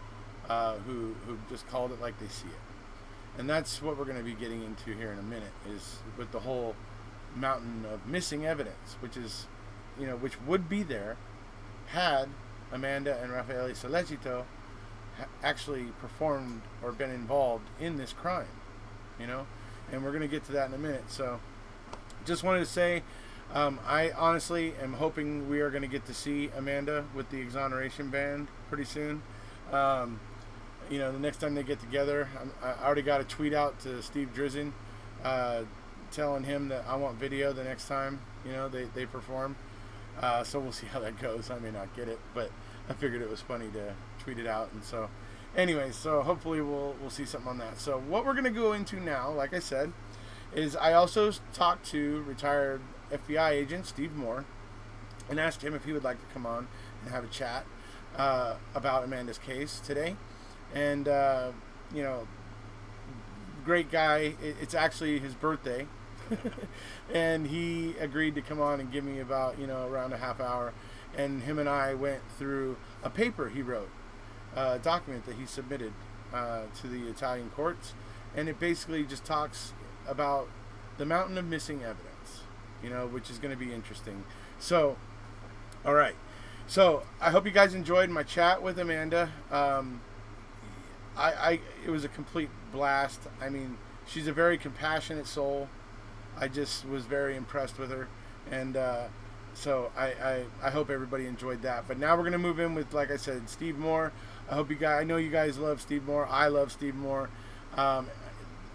who just called it like they see it. And that's what we're going to be getting into here in a minute, is with the whole mountain of missing evidence, which is, you know, which would be there had Amanda and Raffaele Sollecito actually performed or been involved in this crime, you know, and we're going to get to that in a minute. So just wanted to say I honestly am hoping we are going to get to see Amanda with the exoneration band pretty soon. You know, the next time they get together, I already got a tweet out to Steve Drizzen telling him that I want video the next time, you know, they perform. So we'll see how that goes. I may not get it, but I figured it was funny to tweet it out. And so anyway, so hopefully we'll see something on that. So what we're going to go into now, like I said, is I also talked to retired FBI agent Steve Moore and asked him if he would like to come on and have a chat about Amanda's case today. And, you know, great guy. It's actually his birthday. And he agreed to come on and give me about, you know, around a half hour. And him and I went through a paper he wrote, a document that he submitted to the Italian courts. And it basically just talks about the mountain of missing evidence, you know, which is going to be interesting. So, all right. So I hope you guys enjoyed my chat with Amanda. It was a complete blast. I mean, she's a very compassionate soul. I just was very impressed with her. And so I hope everybody enjoyed that. But now we're going to move in with, like I said, Steve Moore. I know you guys love Steve Moore. I love Steve Moore.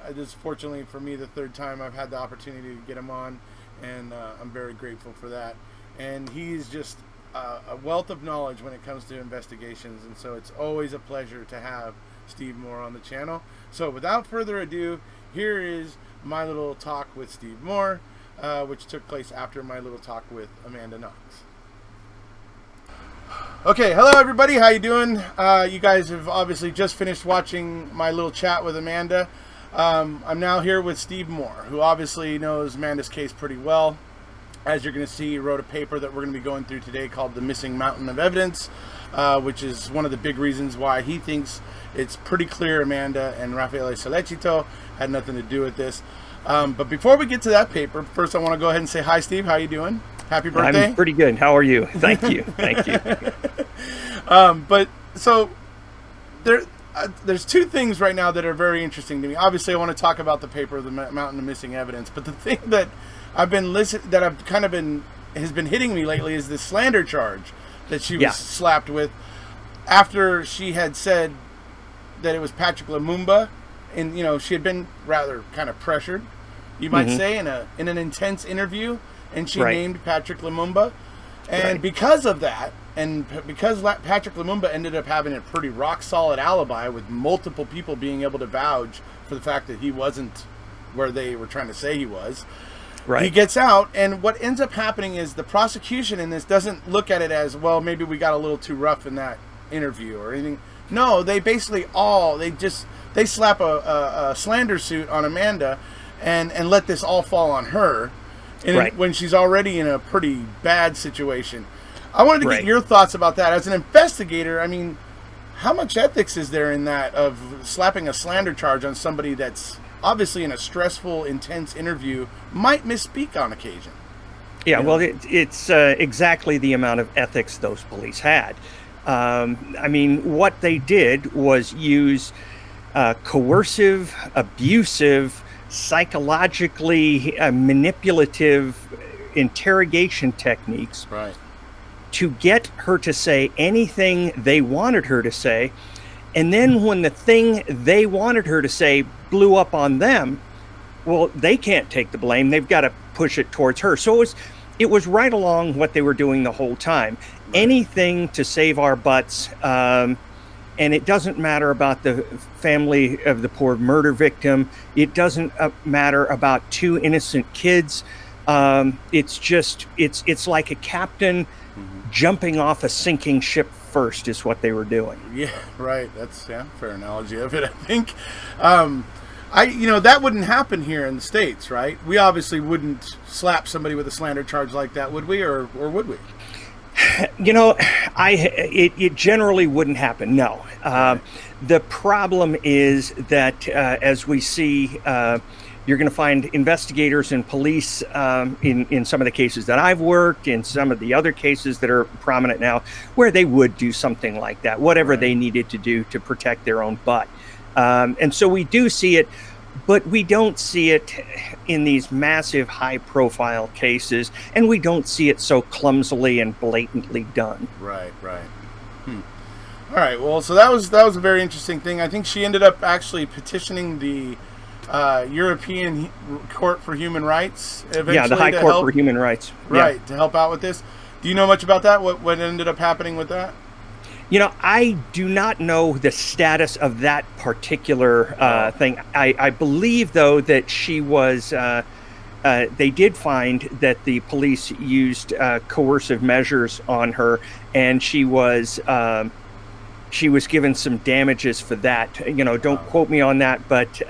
This is fortunately for me the third time I've had the opportunity to get him on, and I'm very grateful for that. And he's just a wealth of knowledge when it comes to investigations, and so it's always a pleasure to have Steve Moore on the channel. So without further ado, here is my little talk with Steve Moore, which took place after my little talk with Amanda Knox. Okay, hello everybody, how you doing? You guys have obviously just finished watching my little chat with Amanda. I'm now here with Steve Moore, who obviously knows Amanda's case pretty well. As you're going to see, he wrote a paper that we're going to be going through today called The Missing Mountain of Evidence, which is one of the big reasons why he thinks it's pretty clear Amanda and Raffaele Sollecito had nothing to do with this. But before we get to that paper, first I want to go ahead and say hi, Steve. How you doing? Happy birthday. I'm pretty good. How are you? Thank you. Thank you. But so there's two things right now that are very interesting to me. Obviously, I want to talk about the paper, The Mountain of Missing Evidence. But the thing that has been hitting me lately is this slander charge that she was slapped with after she had said that it was Patrick Lumumba, and you know she had been rather kind of pressured, you might say, in an intense interview, and she named Patrick Lumumba, and because of that, and because Patrick Lumumba ended up having a pretty rock solid alibi with multiple people being able to vouch for the fact that he wasn't where they were trying to say he was. He gets out, and what ends up happening is the prosecution in this doesn't look at it as, well, maybe we got a little too rough in that interview or anything. No, they basically they slap a slander suit on Amanda and let this all fall on her when she's already in a pretty bad situation. I wanted to get your thoughts about that. As an investigator, I mean, how much ethics is there in that, of slapping a slander charge on somebody that's obviously in a stressful, intense interview, might misspeak on occasion? Yeah, well, it's exactly the amount of ethics those police had. I mean, what they did was use coercive, abusive, psychologically manipulative interrogation techniques to get her to say anything they wanted her to say. And then when the thing they wanted her to say blew up on them, well, they can't take the blame. They've got to push it towards her. So it was right along what they were doing the whole time. Anything to save our butts. And it doesn't matter about the family of the poor murder victim. It doesn't matter about two innocent kids. It's like a captain jumping off a sinking ship first is what they were doing. Yeah, right. That's fair analogy of it, I think. That wouldn't happen here in the States, right? We obviously wouldn't slap somebody with a slander charge like that, would we, or would we? You know, it generally wouldn't happen, no. The problem is that as we see, you're going to find investigators and police in some of the cases that I've worked, in some of the other cases that are prominent now, where they would do something like that, whatever they needed to do to protect their own butt. And so we do see it, but we don't see it in these massive high-profile cases, and we don't see it so clumsily and blatantly done. Right. All right. Well, so that was a very interesting thing. I think she ended up actually petitioning the European Court for Human Rights. Yeah, the High Court for Human Rights. Right, yeah. To help out with this. Do you know much about that? What ended up happening with that? You know, I do not know the status of that particular thing. I believe, though, that she was, they did find that the police used coercive measures on her, and she was given some damages for that. You know, don't quote me on that, but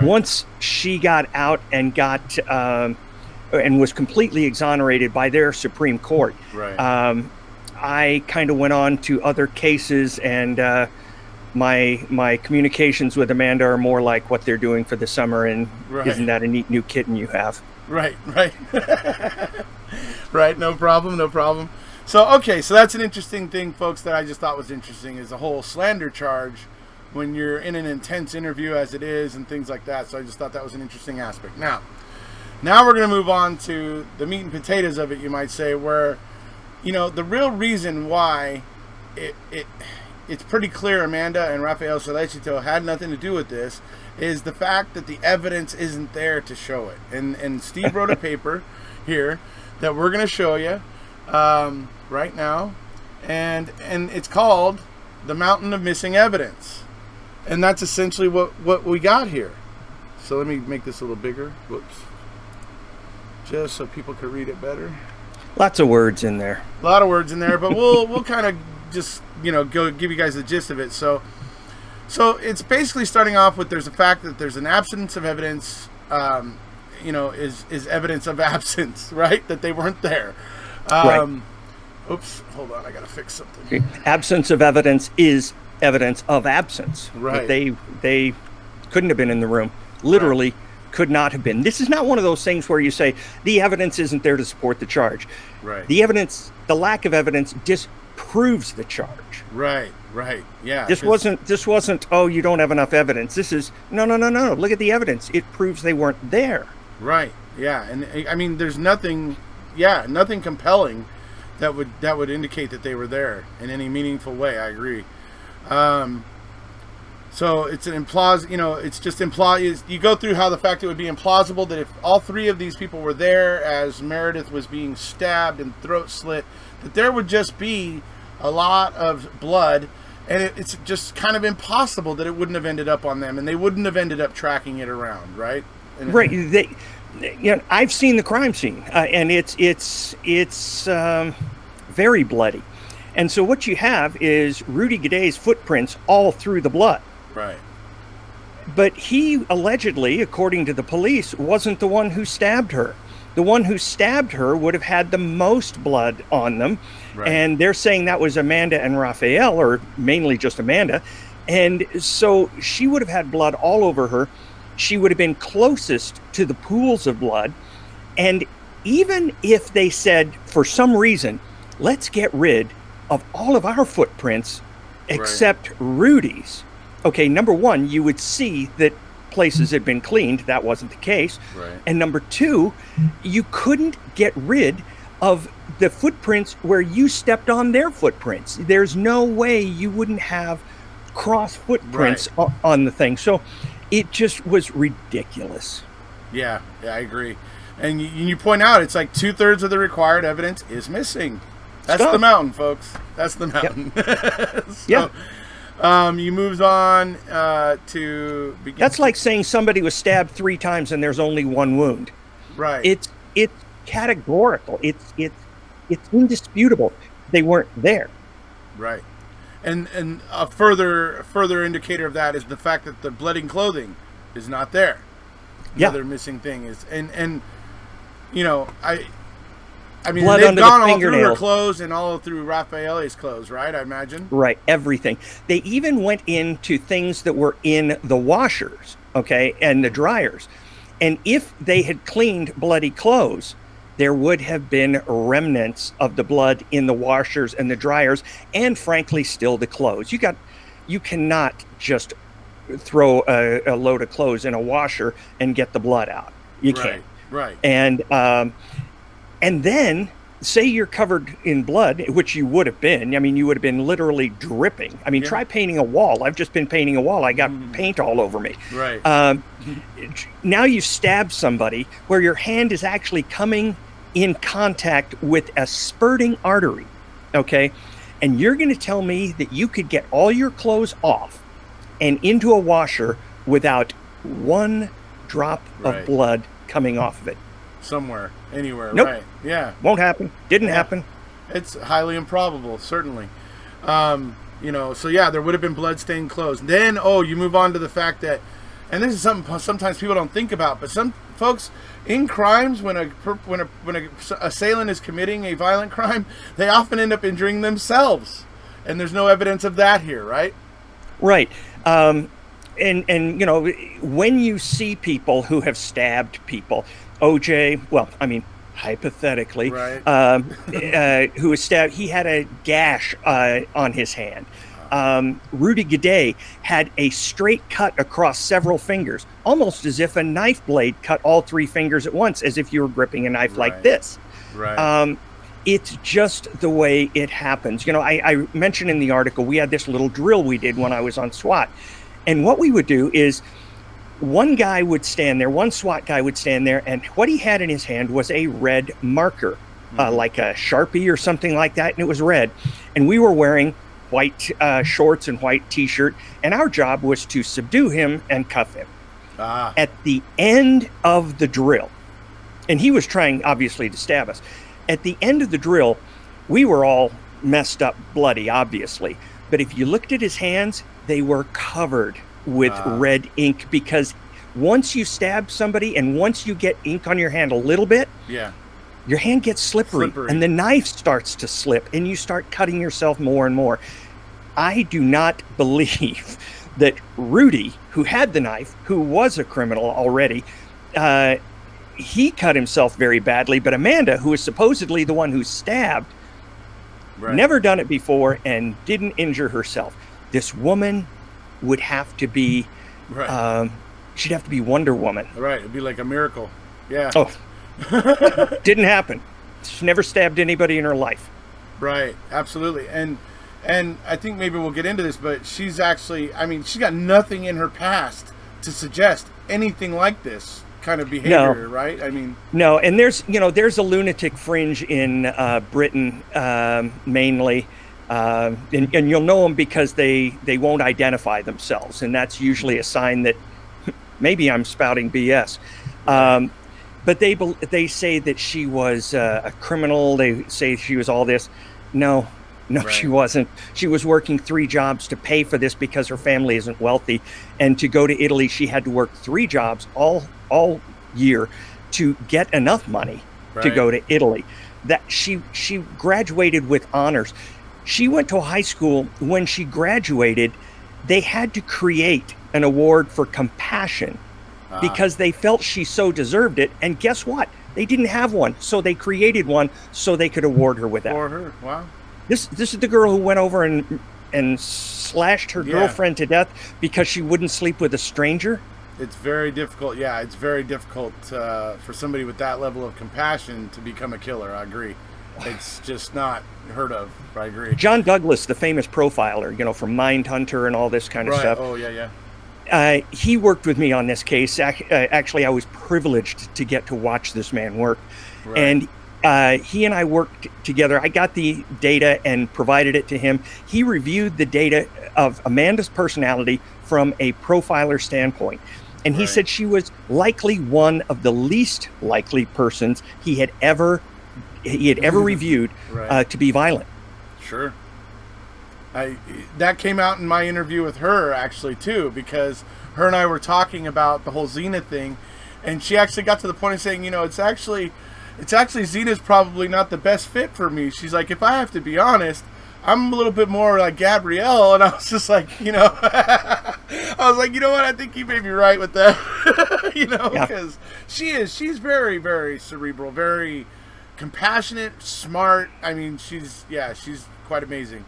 once she got out and got and was completely exonerated by their Supreme Court, I kind of went on to other cases, and my communications with Amanda are more like what they're doing for the summer, and isn't that a neat new kitten you have? Right. Right, no problem. So, okay, so that's an interesting thing, folks, that I just thought was interesting, is the whole slander charge when you're in an intense interview as it is and things like that. So I just thought that was an interesting aspect. Now we're going to move on to the meat and potatoes of it, you might say, where, you know, the real reason why it's pretty clear Amanda and Rafael Solicito had nothing to do with this is the fact that the evidence isn't there to show it. And Steve wrote a paper here that we're going to show you right now, and it's called The Mountain of Missing Evidence. And that's essentially what we got here. So let me make this a little bigger. Whoops. Just so people can read it better. Lots of words in there. A lot of words in there, but we'll kind of just, you know, go give you guys the gist of it. So it's basically starting off with there's a fact that there's an absence of evidence, you know, is evidence of absence, right? That they weren't there. Oops, hold on, I gotta fix something. Absence of evidence is evidence of absence. Right. They couldn't have been in the room. Literally. Could not have been. This is not one of those things where you say the evidence isn't there to support the charge. Right. The lack of evidence disproves the charge. Right. Yeah. This wasn't, oh, you don't have enough evidence. This is no. Look at the evidence. It proves they weren't there. Right. Yeah. And I mean, there's nothing compelling that would indicate that they were there in any meaningful way. I agree. So it's an implausible, you know, it's just you go through how the fact it would be implausible that if all three of these people were there as Meredith was being stabbed and throat slit, that there would just be a lot of blood, and it's just kind of impossible that it wouldn't have ended up on them, and they wouldn't have ended up tracking it around, right? Right. You know, I've seen the crime scene, and it's very bloody, and so what you have is Rudy Gaday's footprints all through the blood. Right. But he allegedly, according to the police, wasn't the one who stabbed her. The one who stabbed her would have had the most blood on them. Right. And they're saying that was Amanda and Rafael, or mainly just Amanda. And so she would have had blood all over her. She would have been closest to the pools of blood. And even if they said, for some reason, let's get rid of all of our footprints except Rudy's. Okay, number one, you would see that places had been cleaned. That wasn't the case. Right. And number two, you couldn't get rid of the footprints where you stepped on their footprints. There's no way you wouldn't have cross footprints on the thing. So it just was ridiculous. Yeah, I agree. And you point out it's like 2/3 of the required evidence is missing. That's the mountain, folks. That's the mountain. Yep. So, yeah. You moved on to begin. That's like saying somebody was stabbed 3 times and there's only 1 wound. Right. It's categorical. It's indisputable. They weren't there. Right. And a further indicator of that is the fact that the bloody clothing is not there. Another missing thing is, and you know, I mean, blood they've gone all through her fingernails. clothes and all through Raffaele's clothes, right? I imagine. Right, everything. They even went into things that were in the washers, okay, and the dryers. And if they had cleaned bloody clothes, there would have been remnants of the blood in the washers and the dryers, and frankly, still the clothes. You cannot just throw a load of clothes in a washer and get the blood out. You can't. Right. And then say you're covered in blood, which you would have been. I mean, you would have been literally dripping. I mean, try painting a wall. I've just been painting a wall. I got paint all over me. Right. Now you stab somebody where your hand is actually coming in contact with a spurting artery. Okay. And you're going to tell me that you could get all your clothes off and into a washer without one drop of blood coming off of it. Somewhere, anywhere, nope. Right? Yeah, won't happen. Didn't happen. It's highly improbable, certainly. You know, so yeah, there would have been blood-stained clothes. Then, you move on to the fact that, and this is something sometimes people don't think about, but some folks in crimes, when a assailant is committing a violent crime, they often end up injuring themselves, and there's no evidence of that here, right? Right. And you know, when you see people who have stabbed people, OJ, well, I mean, hypothetically, who was stabbed, he had a gash on his hand. Rudy Gaudet had a straight cut across several fingers, almost as if a knife blade cut all 3 fingers at once, as if you were gripping a knife like this. Right. It's just the way it happens. You know, I mentioned in the article, we had this little drill we did when I was on SWAT. And what we would do is one guy would stand there, one SWAT guy would stand there, and what he had in his hand was a red marker, like a Sharpie or something like that, and it was red. And we were wearing white shorts and white T-shirt, and our job was to subdue him and cuff him. At the end of the drill, and he was trying, obviously, to stab us. At the end of the drill, we were all messed up, bloody, obviously. But if you looked at his hands, they were covered with red ink, because once you stab somebody and once you get ink on your hand a little bit, your hand gets slippery and the knife starts to slip and you start cutting yourself more and more. I do not believe that Rudy, who had the knife, who was a criminal already, he cut himself very badly, but Amanda, who is supposedly the one who stabbed, never done it before and didn't injure herself. This woman would have to be, she'd have to be Wonder Woman. Right, it'd be like a miracle. Yeah. Oh, didn't happen. She never stabbed anybody in her life. Right, absolutely. And I think maybe we'll get into this, but she's actually, I mean, she's got nothing in her past to suggest anything like this kind of behavior, right? I mean, no. And there's, you know, there's a lunatic fringe in Britain, mainly. And you'll know them because they won't identify themselves, and that's usually a sign that maybe I'm spouting BS. But they say that she was a criminal. They say she was all this. No, she wasn't. She was working 3 jobs to pay for this because her family isn't wealthy, and to go to Italy, she had to work 3 jobs all year to get enough money to go to Italy. That she graduated with honors. She went to high school. When she graduated, they had to create an award for compassion because they felt she so deserved it. And guess what? They didn't have one, so they created one so they could award her with that. For her, wow. This is the girl who went over and slashed her girlfriend to death because she wouldn't sleep with a stranger. It's very difficult. Yeah, it's very difficult for somebody with that level of compassion to become a killer. I agree. It's just not heard of. I agree. John Douglas, the famous profiler, you know, from Mindhunter and all this kind of stuff. Oh, yeah. He worked with me on this case. Actually, I was privileged to get to watch this man work. And he and I worked together. I got the data and provided it to him. He reviewed the data of Amanda's personality from a profiler standpoint. And he said she was likely one of the least likely persons he had ever reviewed to be violent. Sure. That came out in my interview with her, actually, too, because her and I were talking about the whole Xena thing, and she actually got to the point of saying, you know, it's actually Xena's probably not the best fit for me. She's like, if I have to be honest, I'm a little bit more like Gabrielle. And I was just like, you know, I was like, you know what? I think you may be right with that, you know, because she's very, very cerebral, very compassionate, smart. I mean, she's quite amazing.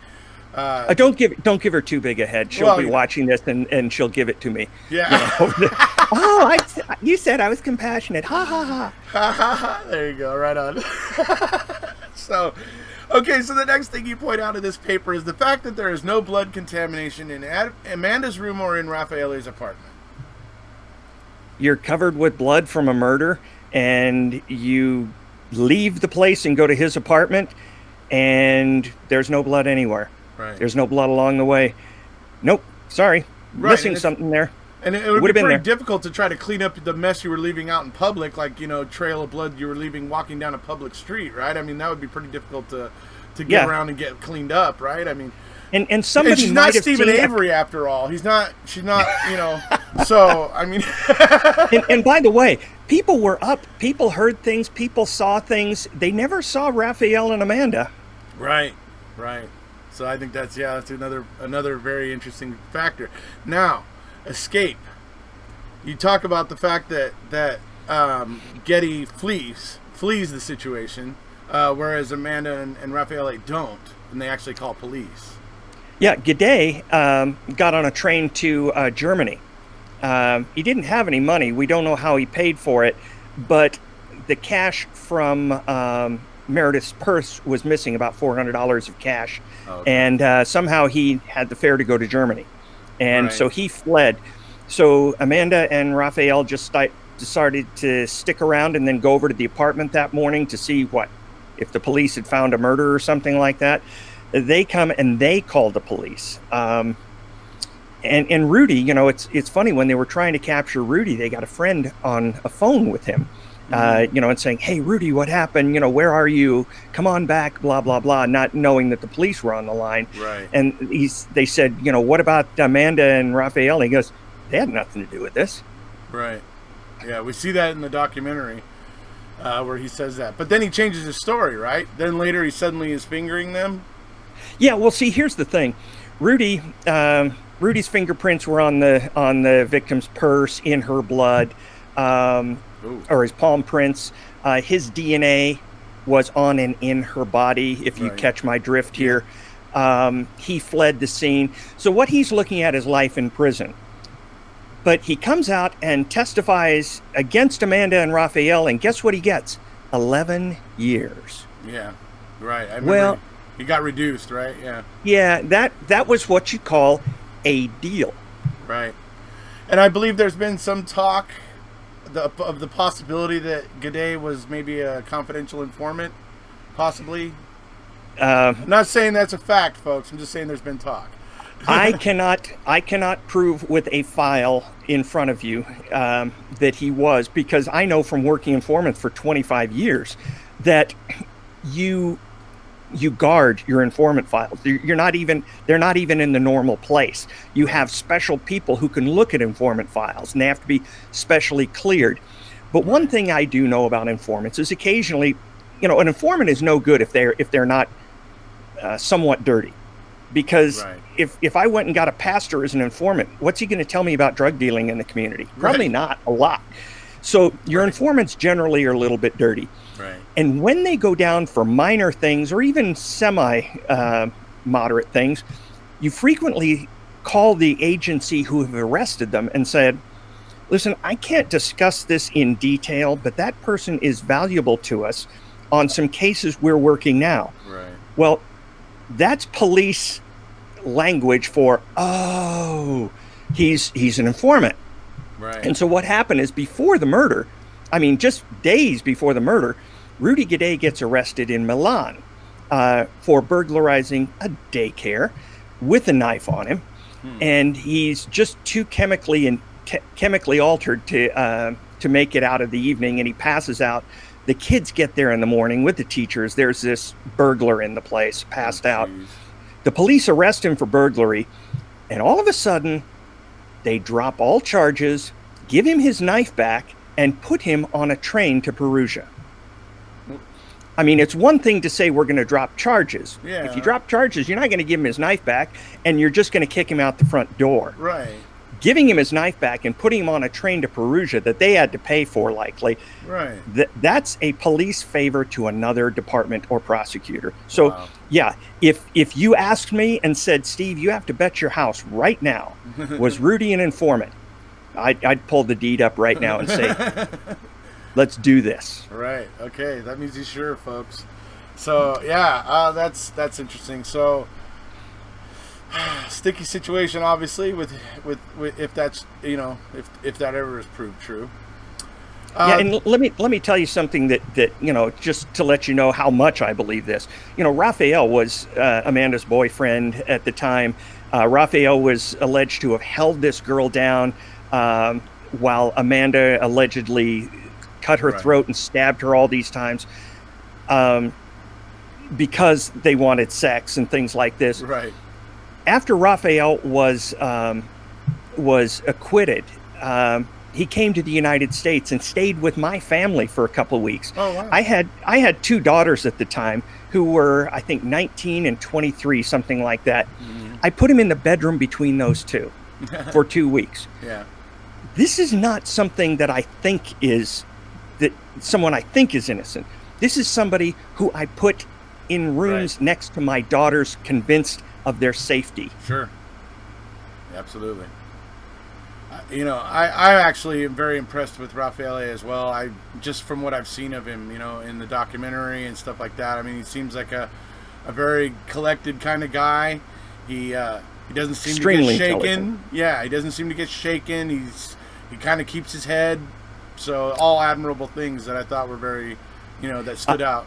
Don't give her too big a head. She'll be watching this and she'll give it to me. Yeah. You know? Oh, you said I was compassionate. Ha ha ha. Ha ha ha. There you go. Right on. So, okay. So the next thing you point out in this paper is the fact that there is no blood contamination in Amanda's room or in Raffaele's apartment. You're covered with blood from a murder, and you leave the place and go to his apartment, and there's no blood anywhere. Right. There's no blood along the way. Nope. Sorry. Right. Missing something there. And it would be pretty difficult to try to clean up the mess you were leaving out in public, like, you know, trail of blood you were leaving walking down a public street, right? I mean, that would be pretty difficult to get around and get cleaned up, right? I mean, and somebody she's might not have Stephen seen Avery after all. She's not, you know. So I mean, and by the way, people were up. People heard things. People saw things. They never saw Raphael and Amanda. Right. So I think that's another very interesting factor. Now, escape. You talk about the fact that Getty flees the situation, whereas Amanda and Raphael don't, and they actually call police. Yeah, G'day got on a train to Germany. He didn't have any money. We don't know how he paid for it, but the cash from Meredith's purse was missing, about $400 of cash. Okay. And somehow he had the fare to go to Germany. And so he fled. So Amanda and Raphael just decided to stick around and then go over to the apartment that morning to see if the police had found a murder or something like that. They come and they call the police. And Rudy, you know, it's funny, when they were trying to capture Rudy, they got a friend on a phone with him, you know, and saying, "Hey, Rudy, what happened? You know, where are you? Come on back, blah, blah, blah," not knowing that the police were on the line. Right. And they said, you know, "What about Amanda and Raphael?" And he goes, "They had nothing to do with this." Right. Yeah, we see that in the documentary where he says that. But then he changes his story, right? Then later he suddenly is fingering them. Yeah, well, see, here's the thing. Rudy's fingerprints were on the victim's purse, in her blood, or his palm prints. His DNA was on and in her body, if you catch my drift here. He fled the scene. So what he's looking at is life in prison. But he comes out and testifies against Amanda and Raphael, and guess what he gets? 11 years. Yeah, right. I remember he got reduced, right? Yeah. Yeah, that was what you call a deal. Right. And I believe there's been some talk of the possibility that G'day was maybe a confidential informant, possibly. I'm not saying that's a fact, folks. I'm just saying there's been talk. I cannot prove with a file in front of you that he was, because I know from working informants for 25 years that you guard your informant files. They're not even in the normal place. You have special people who can look at informant files, and they have to be specially cleared. But one thing I do know about informants is occasionally, you know, an informant is no good if they're not somewhat dirty. Because if I went and got a pastor as an informant, what's he going to tell me about drug dealing in the community? Probably not a lot. So your informants generally are a little bit dirty. Right. And when they go down for minor things or even semi-moderate things, you frequently call the agency who have arrested them and said, "Listen, I can't discuss this in detail, but that person is valuable to us on some cases we're working now." Right. Well, that's police language for, oh, he's an informant. Right. And so what happened is, before the murder, I mean, just days before the murder, Rudy G'day gets arrested in Milan for burglarizing a daycare with a knife on him. And he's just too chemically altered to make it out of the evening, and he passes out. The kids get there in the morning with the teachers. There's this burglar in the place, passed out. The police arrest him for burglary, and all of a sudden, they drop all charges, give him his knife back, and put him on a train to Perugia. I mean, it's one thing to say we're going to drop charges. Yeah. If you drop charges, you're not going to give him his knife back, and you're just going to kick him out the front door. Right. giving him his knife back and putting him on a train to Perugia that they had to pay for, likely. Right. That's a police favor to another department or prosecutor. So, wow. Yeah, if you asked me and said, Steve, you have to bet your house right now, was Rudy an informant? I'd pull the deed up right now and say, let's do this. Right. Okay. That means he's sure, folks. So yeah, that's interesting. So sticky situation, obviously, with if that's, you know, if that ever is proved true. Yeah, and let me tell you something that you know, just to let you know how much I believe this. You know, Raphael was Amanda's boyfriend at the time. Raphael was alleged to have held this girl down while Amanda allegedly cut her throat and stabbed her all these times because they wanted sex and things like this. Right. After Raphael was acquitted, he came to the United States and stayed with my family for a couple of weeks. Oh, wow. I had two daughters at the time who were, I think, 19 and 23, something like that. Mm-hmm. I put him in the bedroom between those two for 2 weeks. Yeah. This is not something that I think is someone I think is innocent. This is somebody who I put in rooms next to my daughters, convinced of their safety. Sure. Absolutely. You know, I actually am very impressed with Raphael as well. I just from what I've seen of him, you know, in the documentary and stuff like that. I mean, he seems like a very collected kind of guy. He doesn't seem extremely to get shaken. intelligent. Yeah, he doesn't seem to get shaken. He kind of keeps his head. So all admirable things that I thought were very, you know, that stood out.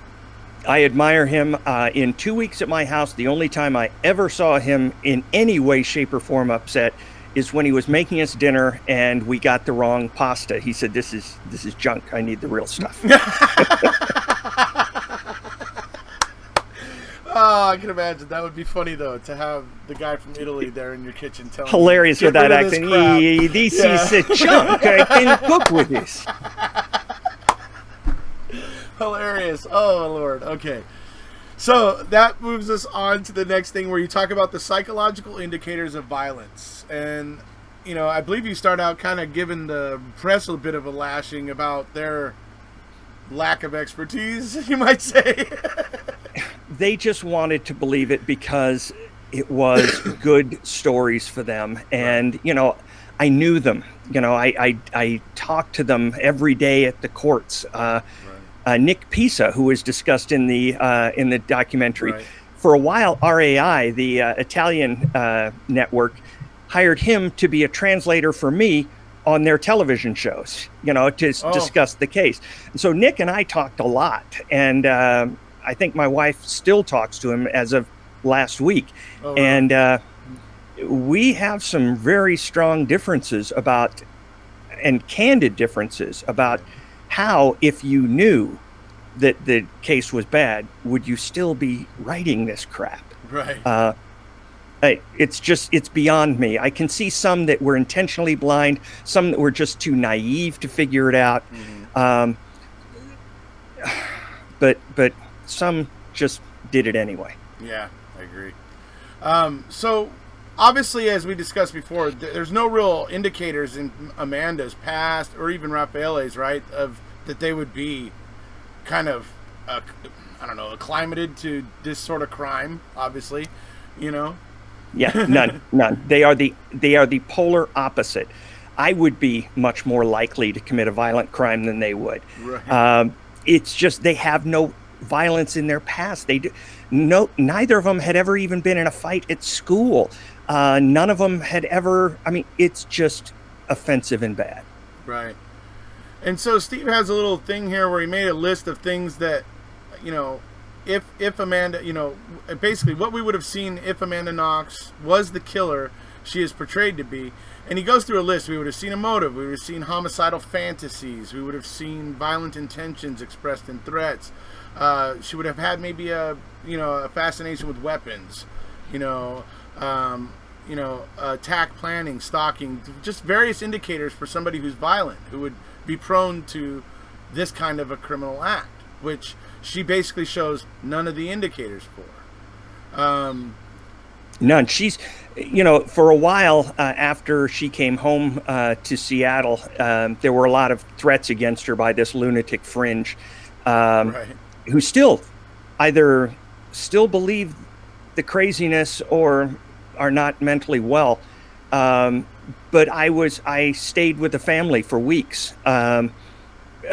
I admire him. In 2 weeks at my house, the only time I ever saw him in any way, shape, or form upset is when he was making us dinner and we got the wrong pasta. He said, "This is junk. I need the real stuff." Oh, I can imagine. That would be funny, though, to have the guy from Italy there in your kitchen telling hilarious you, with that accent. This is junk. I can cook with this. Hilarious. Oh, Lord. Okay. So that moves us on to the next thing where you talk about the psychological indicators of violence. And, you know, I believe you start out kind of giving the press a bit of a lashing about their lack of expertise, you might say. They just wanted to believe it because it was good stories for them. And, you know, I knew them. You know, I talked to them every day at the courts. Nick Pisa, who was discussed in the documentary, for a while, RAI, the Italian network, hired him to be a translator for me on their television shows, you know, to discuss the case. And so Nick and I talked a lot, and I think my wife still talks to him as of last week. Oh, wow. And we have some very strong differences about, and candid differences about, how, if you knew that the case was bad, would you still be writing this crap? Right. It's beyond me. I can see some that were intentionally blind, some that were just too naive to figure it out. Mm-hmm. But some just did it anyway. Yeah, I agree. So obviously, as we discussed before, there's no real indicators in Amanda's past or even Raphael's, right, of that they would be kind of, I don't know, acclimated to this sort of crime, obviously, you know? Yeah, none. They are the polar opposite. I would be much more likely to commit a violent crime than they would. Right. It's just they have no violence in their past. Neither of them had ever even been in a fight at school. None of them had ever, I mean, it's just offensive and bad. Right. And so Steve has a little thing here where he made a list of things that, you know, if Amanda, you know, basically what we would have seen if Amanda Knox was the killer she is portrayed to be. And he goes through a list. We would have seen a motive. We would have seen homicidal fantasies. We would have seen violent intentions expressed in threats. She would have had maybe a fascination with weapons, attack planning, stalking, just various indicators for somebody who's violent, who would be prone to this kind of a criminal act, which she basically shows none of the indicators for. None. you know, for a while after she came home to Seattle, there were a lot of threats against her by this lunatic fringe, who still either still believe the craziness or are not mentally well. But I stayed with the family for weeks,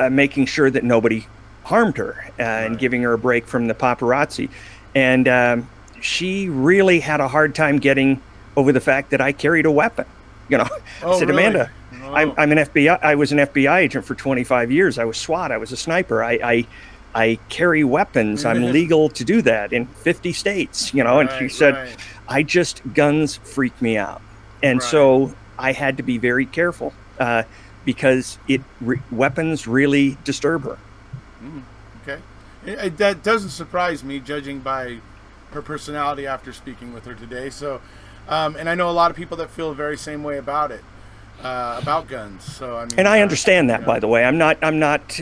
making sure that nobody harmed her and giving her a break from the paparazzi. And she really had a hard time getting over the fact that I carried a weapon. You know, I said, really? Amanda, I'm an FBI. I was an FBI agent for 25 years. I was SWAT. I was a sniper. I carry weapons. I'm legal to do that in 50 states, you know. And she said, guns freak me out. And so I had to be very careful because weapons really disturb her. Okay. That doesn't surprise me, judging by her personality after speaking with her today. So, and I know a lot of people that feel the very same way about it, about guns. So, I mean, and I understand that, by the way. I'm not,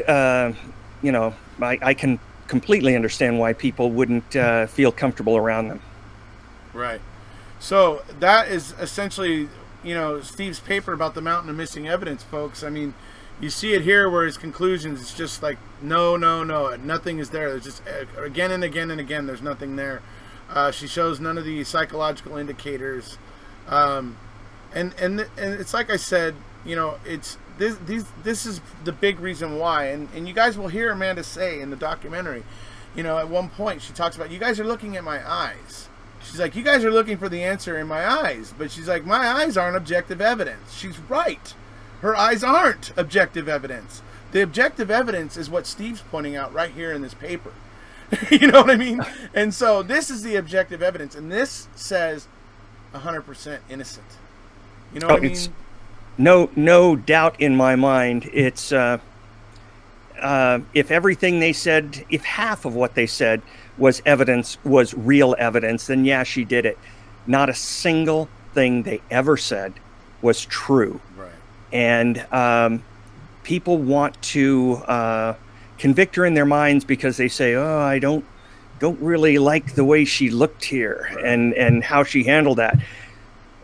you know, I can completely understand why people wouldn't feel comfortable around them. Right. So that is essentially, you know, Steve's paper about the mountain of missing evidence, folks. I mean, you see it here where his conclusions, it's just like, no, nothing is there. There's just again and again and again, there's nothing there. She shows none of the psychological indicators. And it's like I said, you know, it's this is the big reason why. And you guys will hear Amanda say in the documentary, you know, at one point she talks about, you guys are looking at my eyes. She's like, you guys are looking for the answer in my eyes. But she's like, my eyes aren't objective evidence. She's right. Her eyes aren't objective evidence. The objective evidence is what Steve's pointing out right here in this paper. You know what I mean? And so this is the objective evidence. And this says 100% innocent. You know what I mean? No doubt in my mind. It's if everything they said, if half of what they said was evidence, was real evidence, then yeah, she did it. Not a single thing they ever said was true. Right. And people want to convict her in their minds because they say, oh, I don't really like the way she looked here, and how she handled that.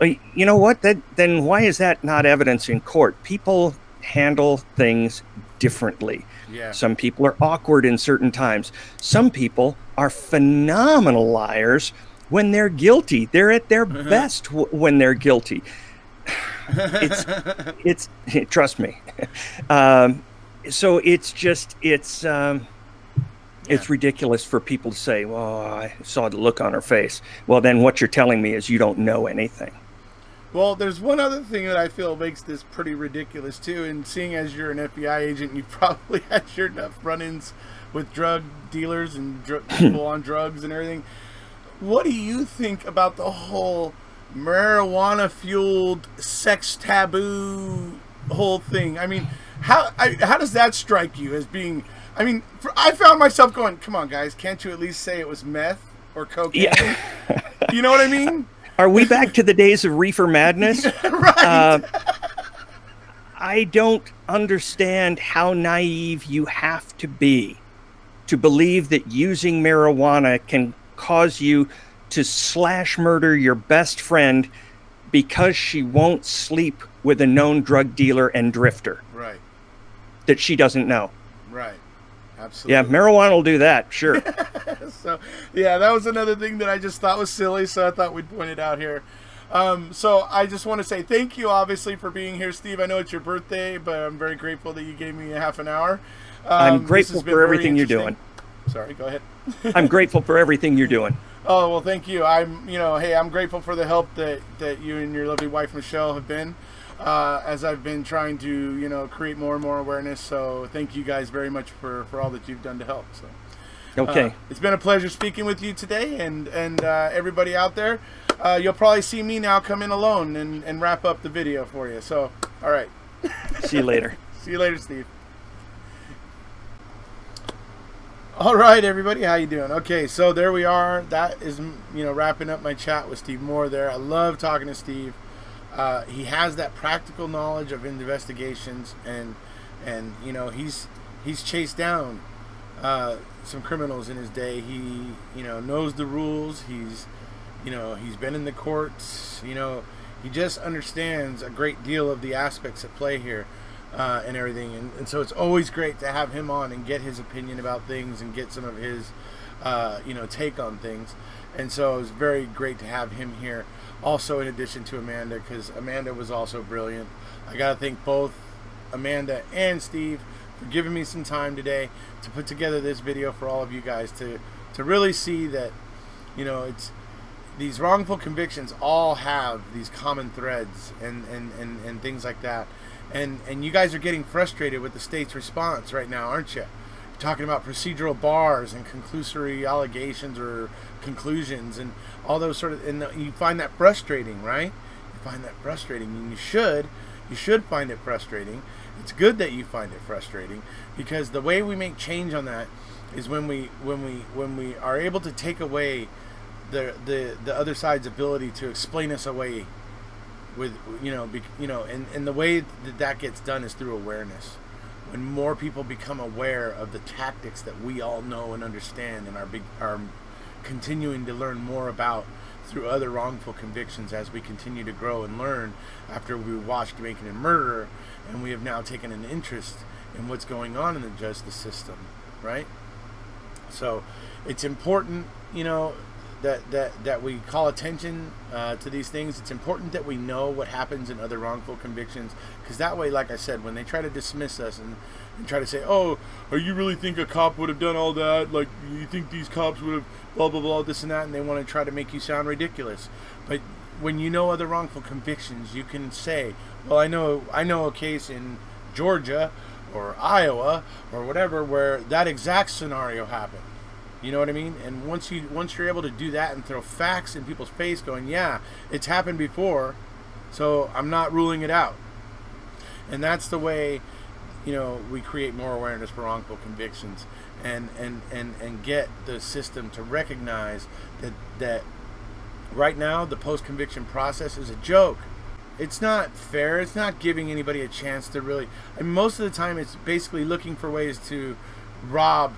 You know what? Then why is that not evidence in court? People handle things differently. Yeah. Some people are awkward in certain times. Some people are phenomenal liars when they're guilty. They're at their best when they're guilty. It's trust me. So it's ridiculous for people to say, well, I saw the look on her face. Well, then what you're telling me is you don't know anything. Well, there's one other thing that I feel makes this pretty ridiculous too, and seeing as you're an FBI agent, you probably had your enough run-ins with drug dealers and people on drugs and everything. What do you think about the whole marijuana-fueled sex taboo whole thing? I mean, how does that strike you as being? I mean, I found myself going, "Come on, guys, can't you at least say it was meth or cocaine?" Yeah. You know what I mean? Are we back to the days of reefer madness? Right. I don't understand how naive you have to be to believe that using marijuana can cause you to slash murder your best friend because she won't sleep with a known drug dealer and drifter. Right. That she doesn't know. Right. Absolutely. Yeah, marijuana will do that, sure. So, yeah, that was another thing that I just thought was silly, so I thought we'd point it out here. So I just want to say thank you, obviously, for being here, Steve. I know it's your birthday, but I'm very grateful that you gave me a half an hour. I'm grateful for everything you're doing. Sorry, go ahead. I'm grateful for everything you're doing. Oh, well, thank you. Hey, I'm grateful for the help that you and your lovely wife, Michelle, have been. As I've been trying to, create more and more awareness. So thank you guys very much for all that you've done to help. So, okay. It's been a pleasure speaking with you today, and everybody out there. You'll probably see me now come in alone and wrap up the video for you. So, all right. See you later. See you later, Steve. All right, everybody, how you doing? Okay, so there we are. That is, wrapping up my chat with Steve Moore there. I love talking to Steve. He has that practical knowledge of investigations, and he's chased down some criminals in his day. He knows the rules. He's You know, he's been in the courts. You know, he just understands a great deal of the aspects at play here and everything. And so it's always great to have him on and get his opinion about things and get some of his, you know, take on things. And so it was very great to have him here. Also, in addition to Amanda, because Amanda was also brilliant. I got to thank both Amanda and Steve for giving me some time today to put together this video for all of you guys to really see that, you know, it's these wrongful convictions all have these common threads and things like that. And you guys are getting frustrated with the state's response right now, aren't you? You're talking about procedural bars and conclusory allegations or conclusions and all those sort of, and you find that frustrating, right? You find that frustrating, and you should find it frustrating. It's good that you find it frustrating, because the way we make change on that is when we are able to take away the other side's ability to explain us away with, you know, and the way that gets done is through awareness. When more people become aware of the tactics that we all know and understand and are continuing to learn more about through other wrongful convictions as we continue to grow and learn after we watched Making a Murderer, and we have now taken an interest in what's going on in the justice system, right? So it's important, you know, that we call attention to these things. It's important that we know what happens in other wrongful convictions, because that way, like I said, when they try to dismiss us and try to say, oh, you really think a cop would have done all that? Like, you think these cops would have blah, blah, blah, this and that, and they want to try to make you sound ridiculous. But when you know other wrongful convictions, you can say, well, I know a case in Georgia or Iowa or whatever where that exact scenario happened. You know what I mean? And once you're able to do that and throw facts in people's face going, yeah, it's happened before, so I'm not ruling it out. And that's the way, you know, we create more awareness for wrongful convictions and get the system to recognize that right now the post-conviction process is a joke. It's not fair. It's not giving anybody a chance to really, I mean, most of the time it's basically looking for ways to rob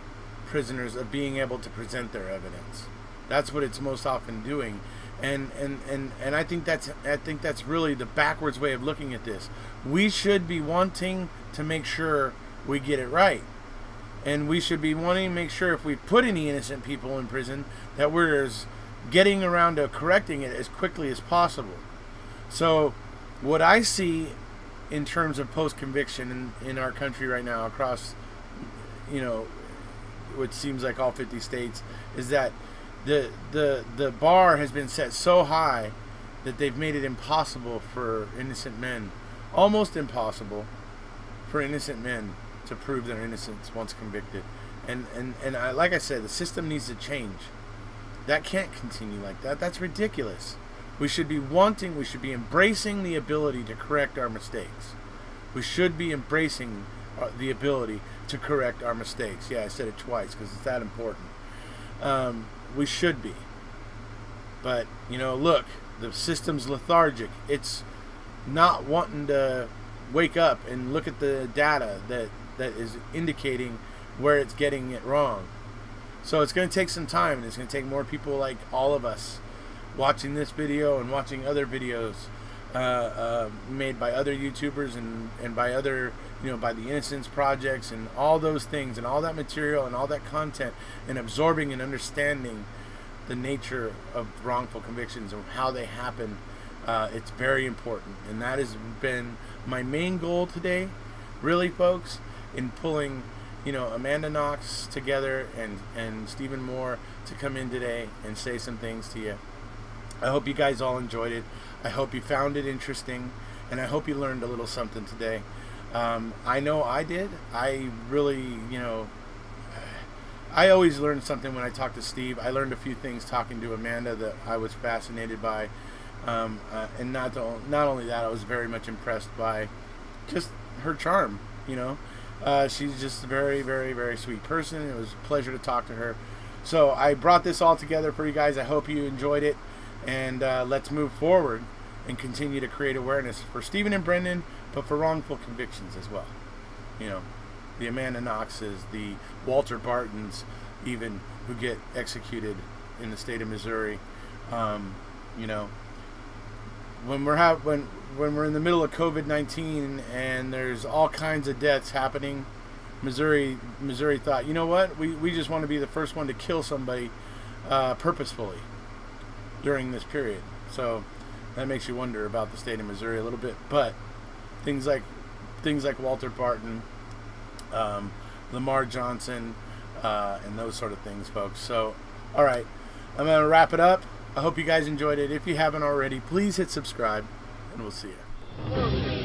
prisoners of being able to present their evidence. That's what it's most often doing, and I think that's really the backwards way of looking at this. We should be wanting to make sure we get it right, and we should be wanting to make sure if we put any innocent people in prison that we're getting around to correcting it as quickly as possible. So what I see in terms of post-conviction in our country right now across, you know, what seems like all 50 states, is that the bar has been set so high that they've made it impossible for innocent men, almost impossible for innocent men to prove their innocence once convicted. And like I said, the system needs to change. That can't continue like that. That's ridiculous. We should be embracing the ability to correct our mistakes. We should be embracing the ability to correct our mistakes. Yeah, I said it twice because it's that important. We should be. But, you know, look, the system's lethargic. It's not wanting to wake up and look at the data that is indicating where it's getting it wrong. So it's going to take some time, and it's going to take more people like all of us watching this video and watching other videos made by other YouTubers and by other, you know, by the Innocence Projects and all those things and all that material and all that content, and absorbing and understanding the nature of wrongful convictions and how they happen. It's very important, and that has been my main goal today, really, folks, in pulling, you know, Amanda Knox together and Stephen Moore to come in today and say some things to you. I hope you guys all enjoyed it. I hope you found it interesting, and I hope you learned a little something today. I know I did. I really, you know, I always learn something when I talk to Steve. I learned a few things talking to Amanda that I was fascinated by, and not only that, I was very much impressed by just her charm. You know, she's just a very, very, very sweet person. It was a pleasure to talk to her. So I brought this all together for you guys. I hope you enjoyed it, and let's move forward and continue to create awareness for Stephen and Brendan, but for wrongful convictions as well. You know, the Amanda Knoxes, the Walter Bartons, even, who get executed in the state of Missouri You know, when we're in the middle of COVID-19 and there's all kinds of deaths happening, Missouri thought, you know what, we just want to be the first one to kill somebody purposefully during this period. So that makes you wonder about the state of Missouri a little bit. But things like Walter Barton, Lamar Johnson, and those sort of things, folks. So, all right, I'm going to wrap it up. I hope you guys enjoyed it. If you haven't already, please hit subscribe, and we'll see you.